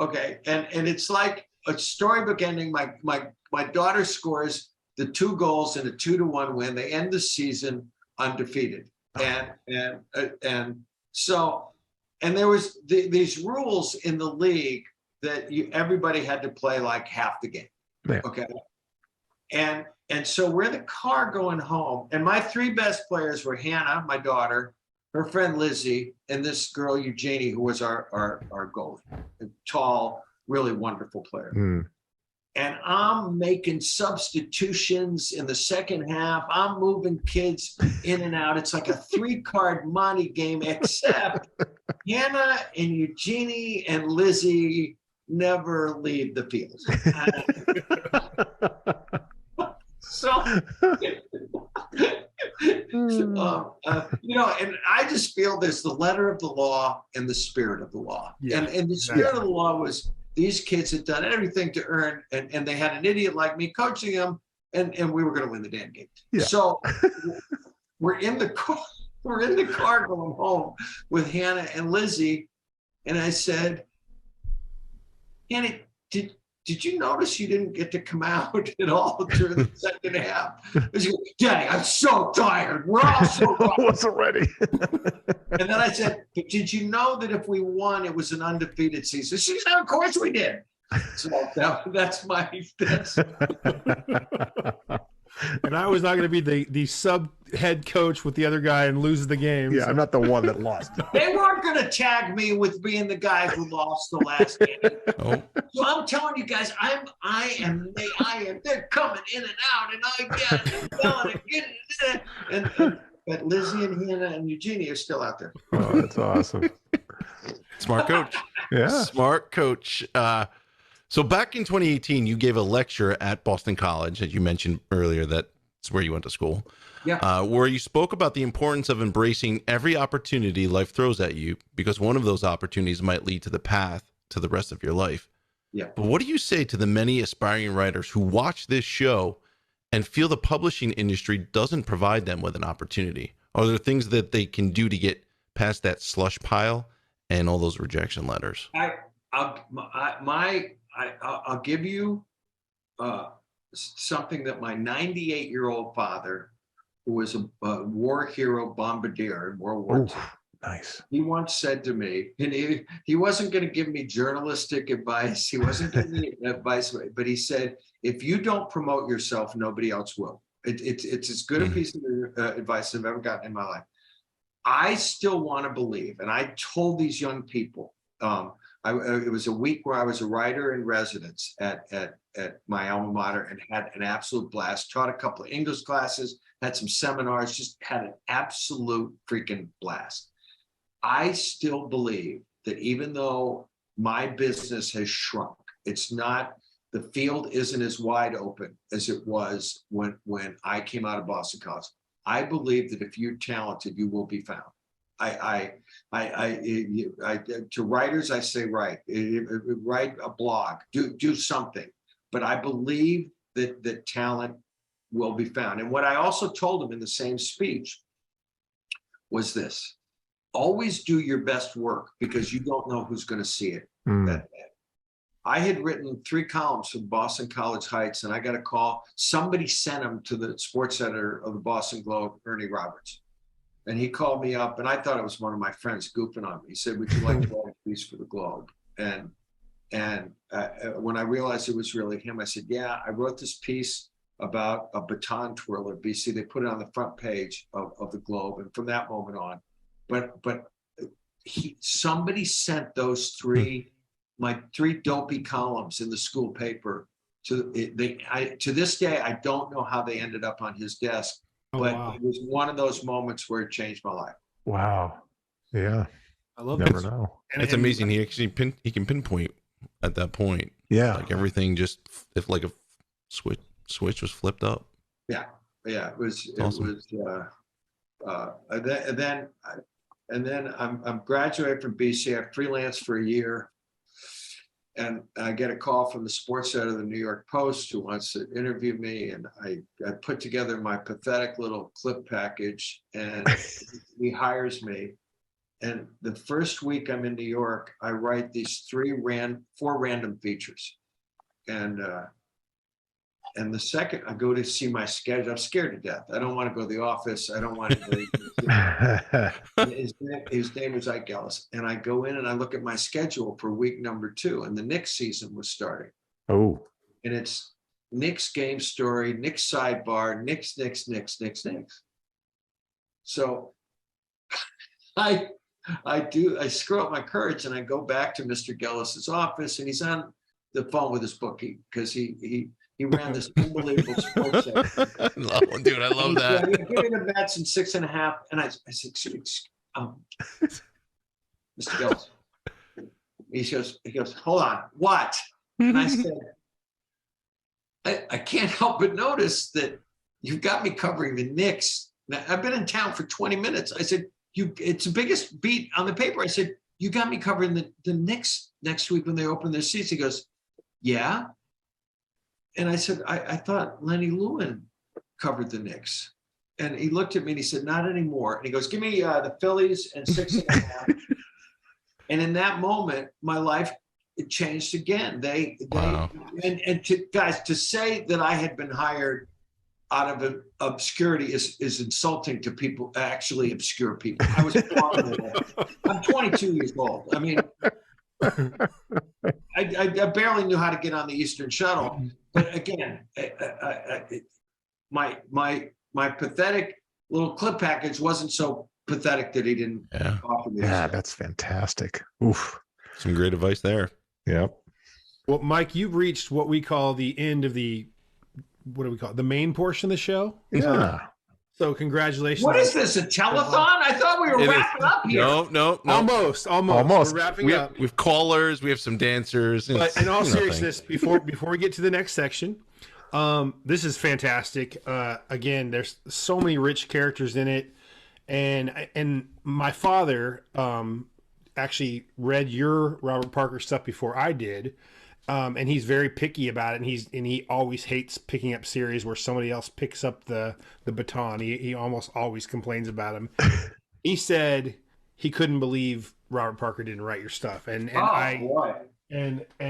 A: okay, and it's like a storybook ending. My daughter scores the 2 goals in a 2-1 win. They end the season undefeated, and there was these rules in the league that everybody had to play like half the game.
D: Yeah.
A: Okay, and so we're in the car going home, and my 3 best players were Hannah, my daughter, her friend Lizzie, and this girl Eugenie, who was our goalie, a tall, really wonderful player.
D: Mm.
A: And I'm making substitutions in the second half. I'm moving kids in and out. It's like a 3-card money game, except Hannah and Eugenie and Lizzie never leave the field. And I just feel there's the letter of the law and the spirit of the law.
B: Yeah,
A: and the spirit of the law was these kids had done everything to earn, and they had an idiot like me coaching them, and we were going to win the damn game. Yeah. So we're in the car going home with Hannah and Lizzie, and I said, Hannah, did you notice you didn't get to come out at all during the second half? She goes, Daddy, I'm so tired. We're all so tired.
D: I wasn't ready.
A: And then I said, but did you know that if we won, it was an undefeated season? She said, of course we did. So that's.
B: And I was not going to be the sub head coach with the other guy and lose the game.
D: Yeah, so. I'm not the one that lost.
A: They weren't going to tag me with being the guy who lost the last game.
C: Oh.
A: So I'm telling you guys, I am. They're coming in and out, and I get it, and yelling and getting it, and but Lizzie and Hannah and Eugenie are still out there.
D: Oh, that's awesome.
C: Smart coach.
D: Yeah,
C: smart coach. So back in 2018, you gave a lecture at Boston College, as you mentioned earlier, that's where you went to school.
A: Yeah.
C: Where you spoke about the importance of embracing every opportunity life throws at you, because one of those opportunities might lead to the path to the rest of your life.
A: Yeah.
C: But what do you say to the many aspiring writers who watch this show and feel the publishing industry doesn't provide them with an opportunity? Are there things that they can do to get past that slush pile and all those rejection letters?
A: I'll give you something that my 98-year-old father, who was a war hero bombardier in World War II.
D: Nice.
A: He once said to me, and he wasn't going to give me journalistic advice. He wasn't giving me advice, but he said, if you don't promote yourself, nobody else will. It's as good a piece of advice I've ever gotten in my life. I still want to believe, and I told these young people, it was a week where I was a writer in residence at my alma mater and had an absolute blast. Taught a couple of English classes, had some seminars, just had an absolute freaking blast. I still believe that even though my business has shrunk, the field isn't as wide open as it was when I came out of Boston College. I believe that if you're talented, you will be found. To writers, I say, write a blog, do something. But I believe that talent will be found. And what I also told them in the same speech was this: always do your best work, because you don't know who's going to see it that day. I had written 3 columns for Boston College Heights, and I got a call. Somebody sent them to the sports editor of the Boston Globe, Ernie Roberts. And he called me up, and I thought it was one of my friends goofing on me. He said, would you like to write a piece for the Globe? And when I realized it was really him, I said, yeah, I wrote this piece about a baton twirler, BC. They put it on the front page of the Globe. And from that moment on, but somebody sent those 3, my 3 dopey columns in the school paper to this day. I don't know how they ended up on his desk, but
B: wow.
A: it was one of those moments where it changed my life.
D: Wow. Yeah.
B: I love
D: Never
B: that.
D: know.
C: It's amazing. He actually he can pinpoint at that point.
D: Yeah.
C: Like everything just if like a switch was flipped up.
A: Yeah. It was
C: Awesome.
A: and then I'm graduating from BC. I freelance for a year, and I get a call from the sports editor of the New York Post who wants to interview me, and I put together my pathetic little clip package, and he hires me. And the first week I'm in New York, I write these 4 random features, and the second I go to see my schedule, I'm scared to death. I don't want to go to the office. I don't want to. His name was Ike Ellis. And I go in and I look at my schedule for week number 2, and the Knicks season was starting.
D: Oh.
A: And it's Knicks game story, Knicks sidebar, Knicks. So I screw up my courage and I go back to Mr. Gellis's office, and he's on the phone with his bookie because he ran this unbelievable sports center.
C: Dude, I love that.
A: Give me the bets in 6.5. And I said, Mr. Gillis. He goes, hold on, what? And I said, I can't help but notice that you've got me covering the Knicks. Now, I've been in town for 20 minutes. I said, it's the biggest beat on the paper. I said, you got me covering the Knicks next week when they open their seats. He goes, yeah. And I said, I thought Lenny Lewin covered the Knicks. And he looked at me and he said, not anymore. And he goes, give me the Phillies and 6.5. And in that moment, my life, it changed again.
C: Wow.
A: And to say that I had been hired out of obscurity is insulting to people, actually obscure people. I was I'm 22 years old. I mean, I barely knew how to get on the Eastern Shuttle. But again, my pathetic little clip package wasn't so pathetic that he didn't offer me.
D: Yeah, that's fantastic. Oof.
C: Some great advice there.
D: Yep.
B: Well, Mike, you've reached what we call the end of the, what do we call it? The main portion of the show.
D: Yeah.
B: So congratulations.
A: What is this, a telethon? I thought we were wrapping up here.
C: No.
B: Almost. We're wrapping up.
C: We have callers. We have some dancers.
B: But in all seriousness, before we get to the next section, this is fantastic. Again, there's so many rich characters in it, and my father actually read your Robert Parker stuff before I did. And he's very picky about it, and he always hates picking up series where somebody else picks up the baton. He almost always complains about him. He said he couldn't believe Robert Parker didn't write your stuff, and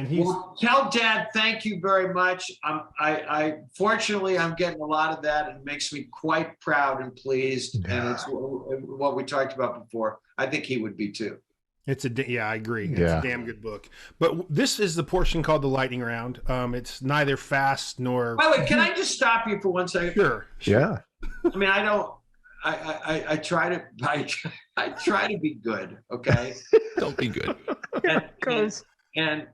B: he's
A: tell Dad thank you very much. I fortunately I'm getting a lot of that, and it makes me quite proud and pleased. Yeah. And it's what we talked about before. I think he would be too.
B: I agree. It's a damn good book. But this is the portion called the lightning round. It's neither fast nor.
A: By the way, can I just stop you for 1 second?
B: Sure.
D: Yeah.
A: I mean, I try to be good. Okay.
C: Don't be good.
A: And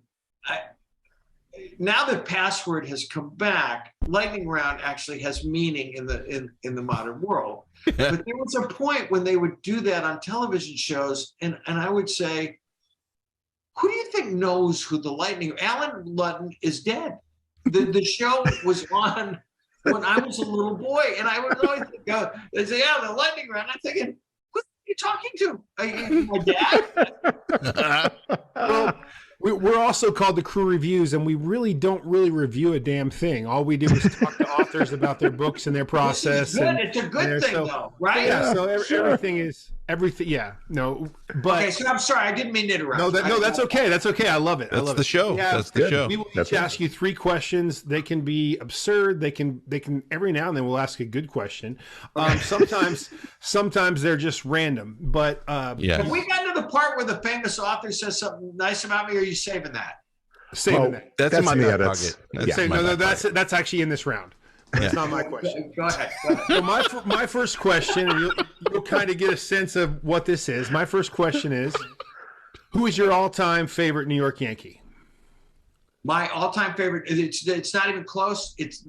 A: now that password has come back, lightning round actually has meaning in the modern world. But there was a point when they would do that on television shows, and I would say, who do you think knows who the lightning? Alan Ludden is dead. The show was on when I was a little boy, and I would always go, they say, yeah, the lightning round. I'm thinking, who are you talking to? Are you my dad?
B: Well, we're also called the Crew Reviews, and we really don't review a damn thing. All we do is talk to authors about their books and their process.
A: It's a good thing, though, right?
B: Yeah. So everything is everything. Yeah. No. But
A: okay. So I'm sorry, I didn't mean to interrupt.
B: No, that's okay. That's okay. I love it.
C: That's the show.
B: Yeah,
C: that's the show.
B: We will each ask you 3 questions. They can be absurd. They can every now and then we'll ask a good question. Sometimes they're just random. But
A: have we gotten to the part where the famous author says something nice about me, or are you saving that?
B: Saving that.
C: That's in my back pocket.
B: That's actually in this round. That's not my question.
A: Go ahead.
B: So my first question, and you'll kind of get a sense of what this is. My first question is, who is your all-time favorite New York Yankee?
A: My all-time favorite. It's not even close. It's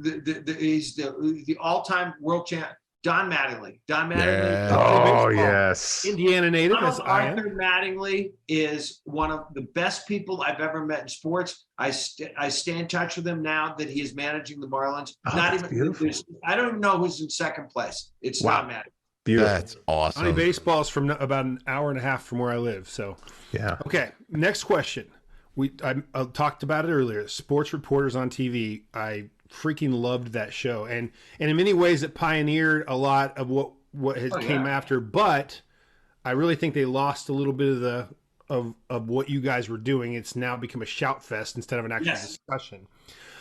A: he's the all-time world champ. Don Mattingly. Don Mattingly.
C: Yeah.
D: Oh,
B: baseball.
D: yes.
B: Indiana native, as I am.
A: Arthur Mattingly is one of the best people I've ever met in sports. I stay in touch with him now that he is managing the Marlins.
D: Oh,
A: Not
D: that's
A: even
D: beautiful.
A: I don't even know who's in second place. It's
D: Wow.
A: Don Mattingly.
D: Beautiful.
C: That's awesome.
B: Johnny Baseball's from about an hour and a half from where I live. So,
D: Yeah.
B: okay, next question. I talked about it earlier. Sports reporters on TV. I freaking loved that show, and in many ways, it pioneered a lot of what came after. But I really think they lost a little bit of the of what you guys were doing. It's now become a shout fest instead of an actual discussion.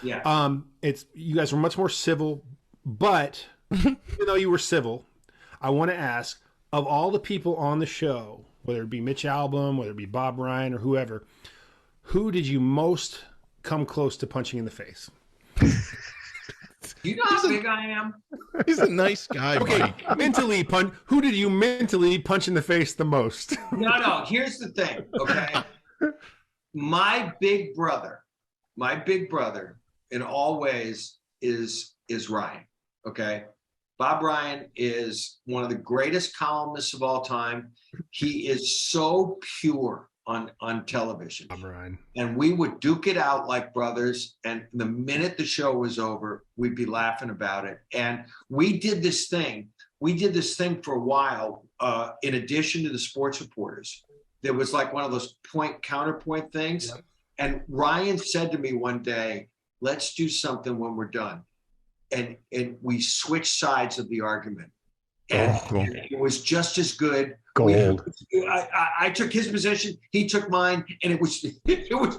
A: Yeah.
B: It's you guys were much more civil, but even though you were civil, I want to ask, of all the people on the show, whether it be Mitch Albom, whether it be Bob Ryan or whoever, who did you most come close to punching in the face?
A: You know how big I am?
C: He's a nice guy,
B: Okay,
C: Mike.
B: who did you mentally punch in the face the most?
A: No. Here's the thing, okay? My big brother in all ways is Ryan, okay? Bob Ryan is one of the greatest columnists of all time. He is so pure on television.
B: Bob Ryan.
A: And we would duke it out like brothers. And the minute the show was over, we'd be laughing about it. And we did this thing for a while, in addition to the sports reporters. There was like one of those counterpoint things. Yep. And Ryan said to me one day, let's do something when we're done. And we switched sides of the argument. And it was just as good.
D: Gold.
A: I took his position, he took mine, and it was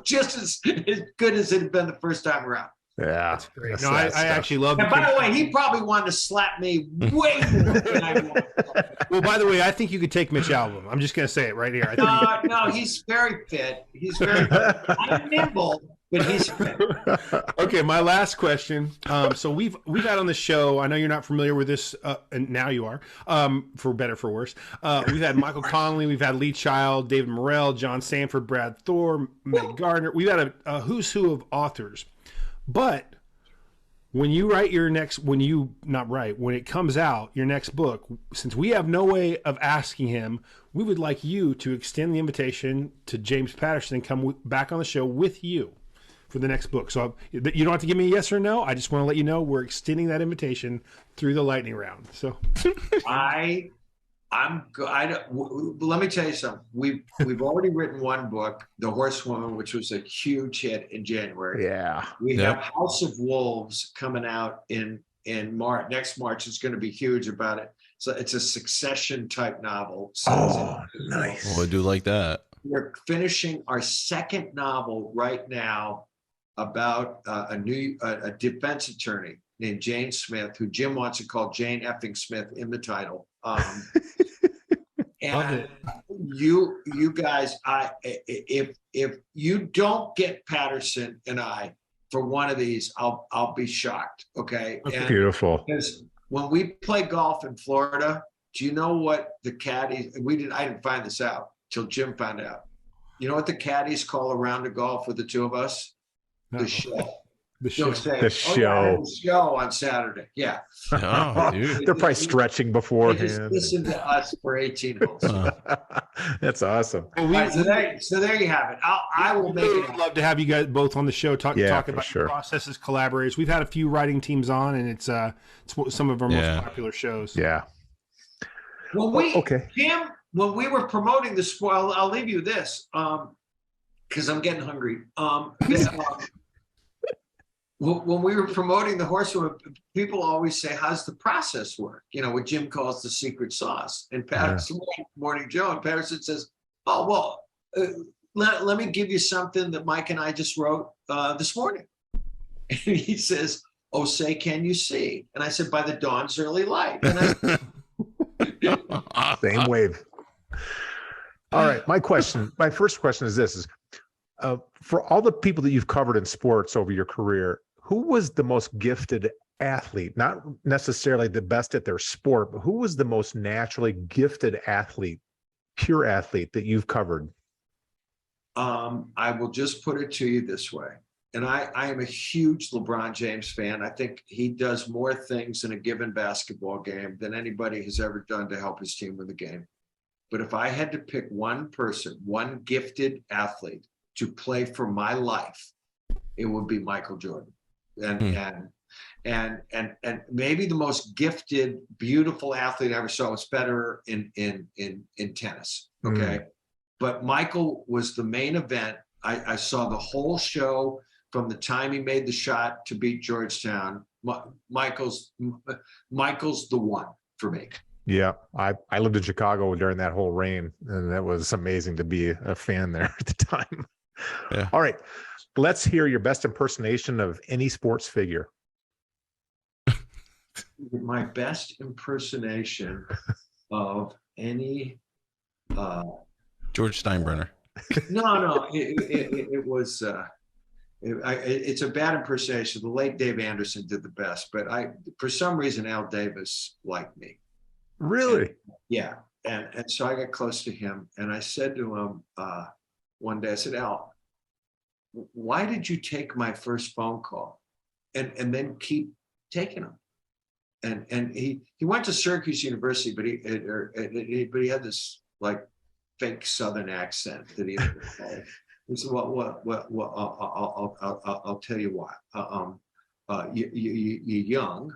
A: just as good as it had been the first time around.
D: Yeah,
B: that's great. I actually love it.
A: And by the way, he probably wanted to slap me way more than I wanted.
B: Well, by the way, I think you could take Mitch Albom. I'm just going to say it right here.
A: No, he's very fit. He's very fit. I'm nimble, but he's fit.
B: Okay, my last question. So we've had on the show, I know you're not familiar with this, and now you are, for better, for worse. We've had Michael Connelly, we've had Lee Child, David Morrell, John Sanford, Brad Thor, Meg Gardner. We've had a who's who of authors. But when you write when it comes out, your next book, since we have no way of asking him, we would like you to extend the invitation to James Patterson and come back on the show with you for the next book. So you don't have to give me a yes or no. I just want to let you know we're extending that invitation through the lightning round. So
A: let me tell you something. We've already written one book, The Horsewoman, which was a huge hit in January.
D: Yeah.
A: We have House of Wolves coming out in March. Next March is going to be huge about it. So it's a succession type novel. So
D: nice.
C: Oh, I do like that.
A: We're finishing our second novel right now about a defense attorney named Jane Smith, who Jim wants to call Jane effing Smith in the title. And you guys, if you don't get Patterson and I for one of these, I'll be shocked. Okay.
D: And beautiful.
A: Because when we play golf in Florida, do you know what the caddies? I didn't find this out till Jim found out. You know what the caddies call a round of golf with the two of us? The show.
B: The show.
A: The show on Saturday. Yeah.
C: Oh, dude.
D: They're probably stretching beforehand.
A: They just listen to us for 18 holes.
D: That's awesome.
A: Well, so there you have it. I will make it.
B: I'd love to have you guys both on the show talk about your processes, collaborators. We've had a few writing teams on, and it's some of our most popular shows.
D: Yeah.
A: Well, Jim, when we were promoting the spoil, I'll leave you this because I'm getting hungry. When we were promoting the Horsewoman, people always say, how's the process work? You know, what Jim calls the secret sauce. And Patterson, Morning Joe, and Patterson says, oh, well, let me give you something that Mike and I just wrote this morning. And he says, oh, say, can you see? And I said, by the dawn's early light. And
D: Same wave. All right. My first question is this, for all the people that you've covered in sports over your career, who was the most gifted athlete? Not necessarily the best at their sport, but who was the most naturally gifted athlete, pure athlete that you've covered?
A: I will just put it to you this way. And I am a huge LeBron James fan. I think he does more things in a given basketball game than anybody has ever done to help his team win the game. But if I had to pick one person, one gifted athlete to play for my life, it would be Michael Jordan. And maybe the most gifted, beautiful athlete I ever saw was Federer in tennis. Okay. But Michael was the main event. I saw the whole show from the time he made the shot to beat Georgetown. Michael's the one for me.
D: Yeah, I lived in Chicago during that whole reign, and that was amazing to be a fan there at the time.
C: Yeah.
D: All right, let's hear your best impersonation of any sports figure.
A: My best impersonation of any
C: George Steinbrenner.
A: No, it was. It's a bad impersonation. The late Dave Anderson did the best, but for some reason, Al Davis liked me.
D: Really?
A: Yeah, and so I got close to him, and I said to him one day, I said, Al, why did you take my first phone call, and then keep taking them? And he went to Syracuse University, but he had this like fake Southern accent that he said, well, I'll tell you why. You're young.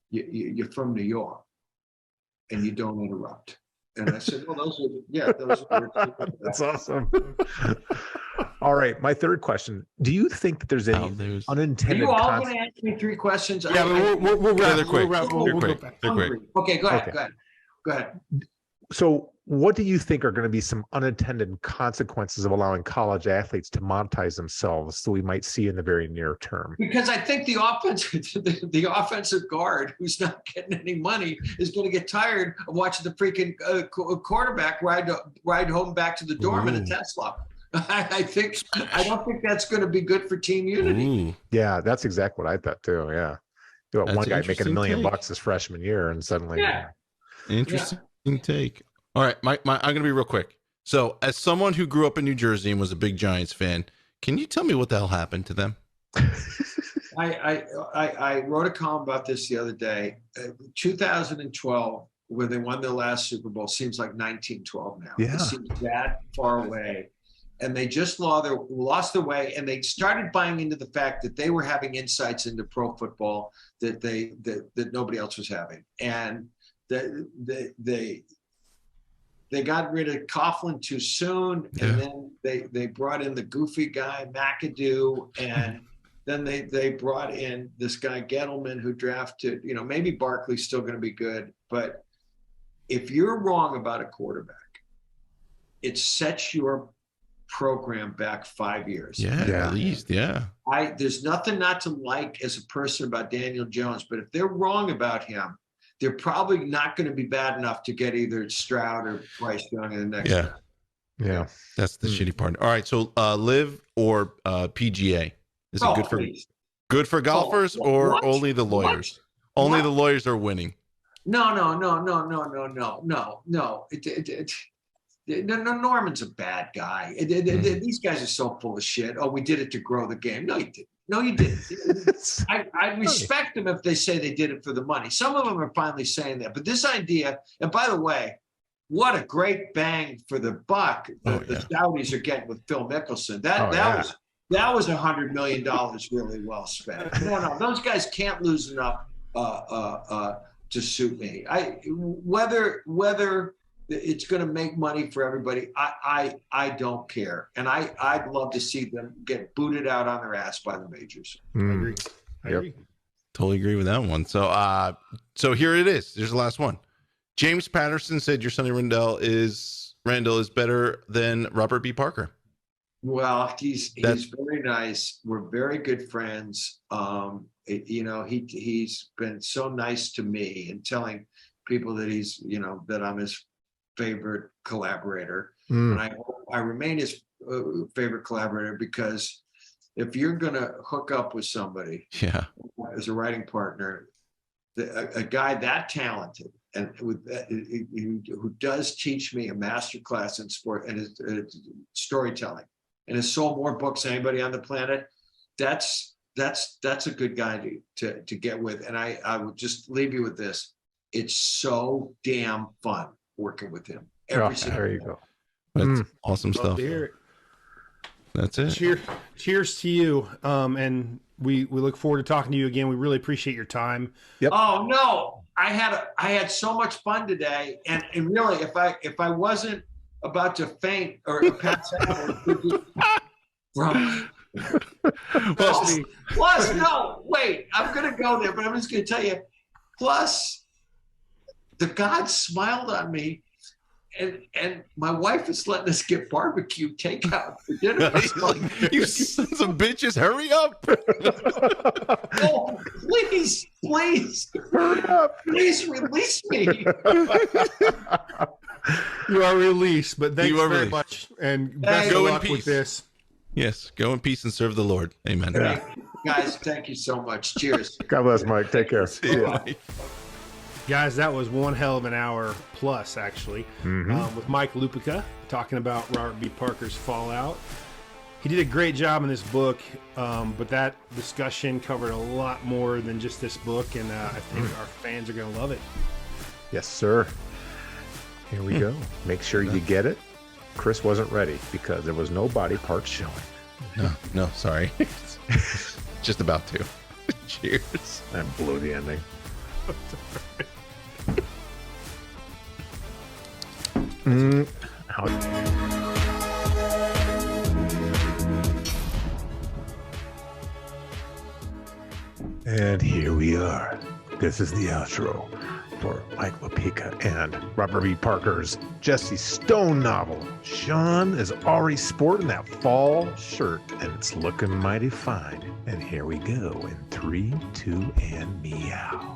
A: You're from New York, and you don't interrupt. And I said, well, those are
D: That's awesome. All right, my third question: do you think that there's any unintended?
A: Are you all going to ask me 3 questions?
B: Yeah, we'll
C: they're quick.
A: They're quick. Okay, go ahead.
D: So, what do you think are going to be some unintended consequences of allowing college athletes to monetize themselves, so we might see in the very near term?
A: Because I think the offensive guard who's not getting any money is going to get tired of watching the freaking quarterback ride home back to the dorm in a Tesla. I don't think that's going to be good for team unity.
D: Yeah, that's exactly what I thought too. Yeah, you got one guy making $1 million his freshman year, and suddenly,
C: interesting take. All right, I'm going to be real quick. So, as someone who grew up in New Jersey and was a big Giants fan, can you tell me what the hell happened to them?
A: I wrote a column about this the other day. 2012, where they won their last Super Bowl, seems like 1912 now.
D: Yeah.
A: It seems that far away. And they just lost their way, and they started buying into the fact that they were having insights into pro football that nobody else was having. And they got rid of Coughlin too soon, and then they brought in the goofy guy McAdoo, and then they brought in this guy Gettleman, who drafted. Maybe Barkley's still going to be good, but if you're wrong about a quarterback, it sets your program back 5 years.
C: At least.
A: There's nothing not to like as a person about Daniel Jones, but if they're wrong about him, they're probably not going to be bad enough to get either Stroud or Bryce Young in the next round.
D: Yeah.
C: That's the shitty part. All right, so live or PGA? Is it good for golfers or only the lawyers? Only the lawyers are winning.
A: No. Norman's a bad guy. These guys are so full of shit. Oh, we did it to grow the game. No, you didn't. No, you didn't. I respect them if they say they did it for the money. Some of them are finally saying that. But this idea, and by the way, what a great bang for the buck the Saudis are getting with Phil Mickelson. That was $100 million really well spent. No, those guys can't lose enough to suit me. Whether it's going to make money for everybody, I don't care, and I'd love to see them get booted out on their ass by the majors.
B: I agree.
C: Totally agree with that one. So here it is. There's the last one. James Patterson said your Sunny Randall is better than Robert B. Parker.
A: Well, he's very nice. We're very good friends. He's been so nice to me and telling people that that I'm his favorite collaborator, and I remain his favorite collaborator, because if you're gonna hook up with somebody as a writing partner, a guy that talented and who does teach me a master class in sport and storytelling, and has sold more books than anybody on the planet. That's a good guy to get with. And I would just leave you with this. It's so damn fun working with him.
D: There you go.
C: That's awesome
B: Love
C: stuff.
B: to hear it.
C: That's it.
B: Cheers to you. And we look forward to talking to you again. We really appreciate your time.
D: Yep.
A: Oh no, I had so much fun today. And really, if I wasn't about to faint or pass out, plus, no, wait, I'm going to go there, but I'm just going to tell you, plus the gods smiled on me, and my wife is letting us get barbecue takeout for dinner.
C: Like, you sons of bitches, hurry up.
A: Oh, please,
D: Hurry up.
A: please release me.
B: You are released, but thanks very
C: released.
B: much. And best
C: Go
B: of
C: in
B: luck
C: peace.
B: with this.
C: Yes, go in peace and serve the Lord. Amen.
D: Yeah.
A: Guys, thank you so much. Cheers.
D: God bless, Mike. Take care.
C: See you, Mike.
B: Guys, that was one hell of an hour plus, actually, with Mike Lupica talking about Robert B. Parker's Fallout. He did a great job in this book, but that discussion covered a lot more than just this book, and I think our fans are going to love it.
D: Yes, sir. Here we go. Make sure you get it. Chris wasn't ready because there was no body parts showing.
C: No, sorry. Just about to. Cheers.
D: That blew the ending. And here we are. This is the outro for Mike Lupica and Robert B. Parker's Jesse Stone novel. Sean is already sporting that fall shirt, and it's looking mighty fine. And here we go in 3, 2, and meow.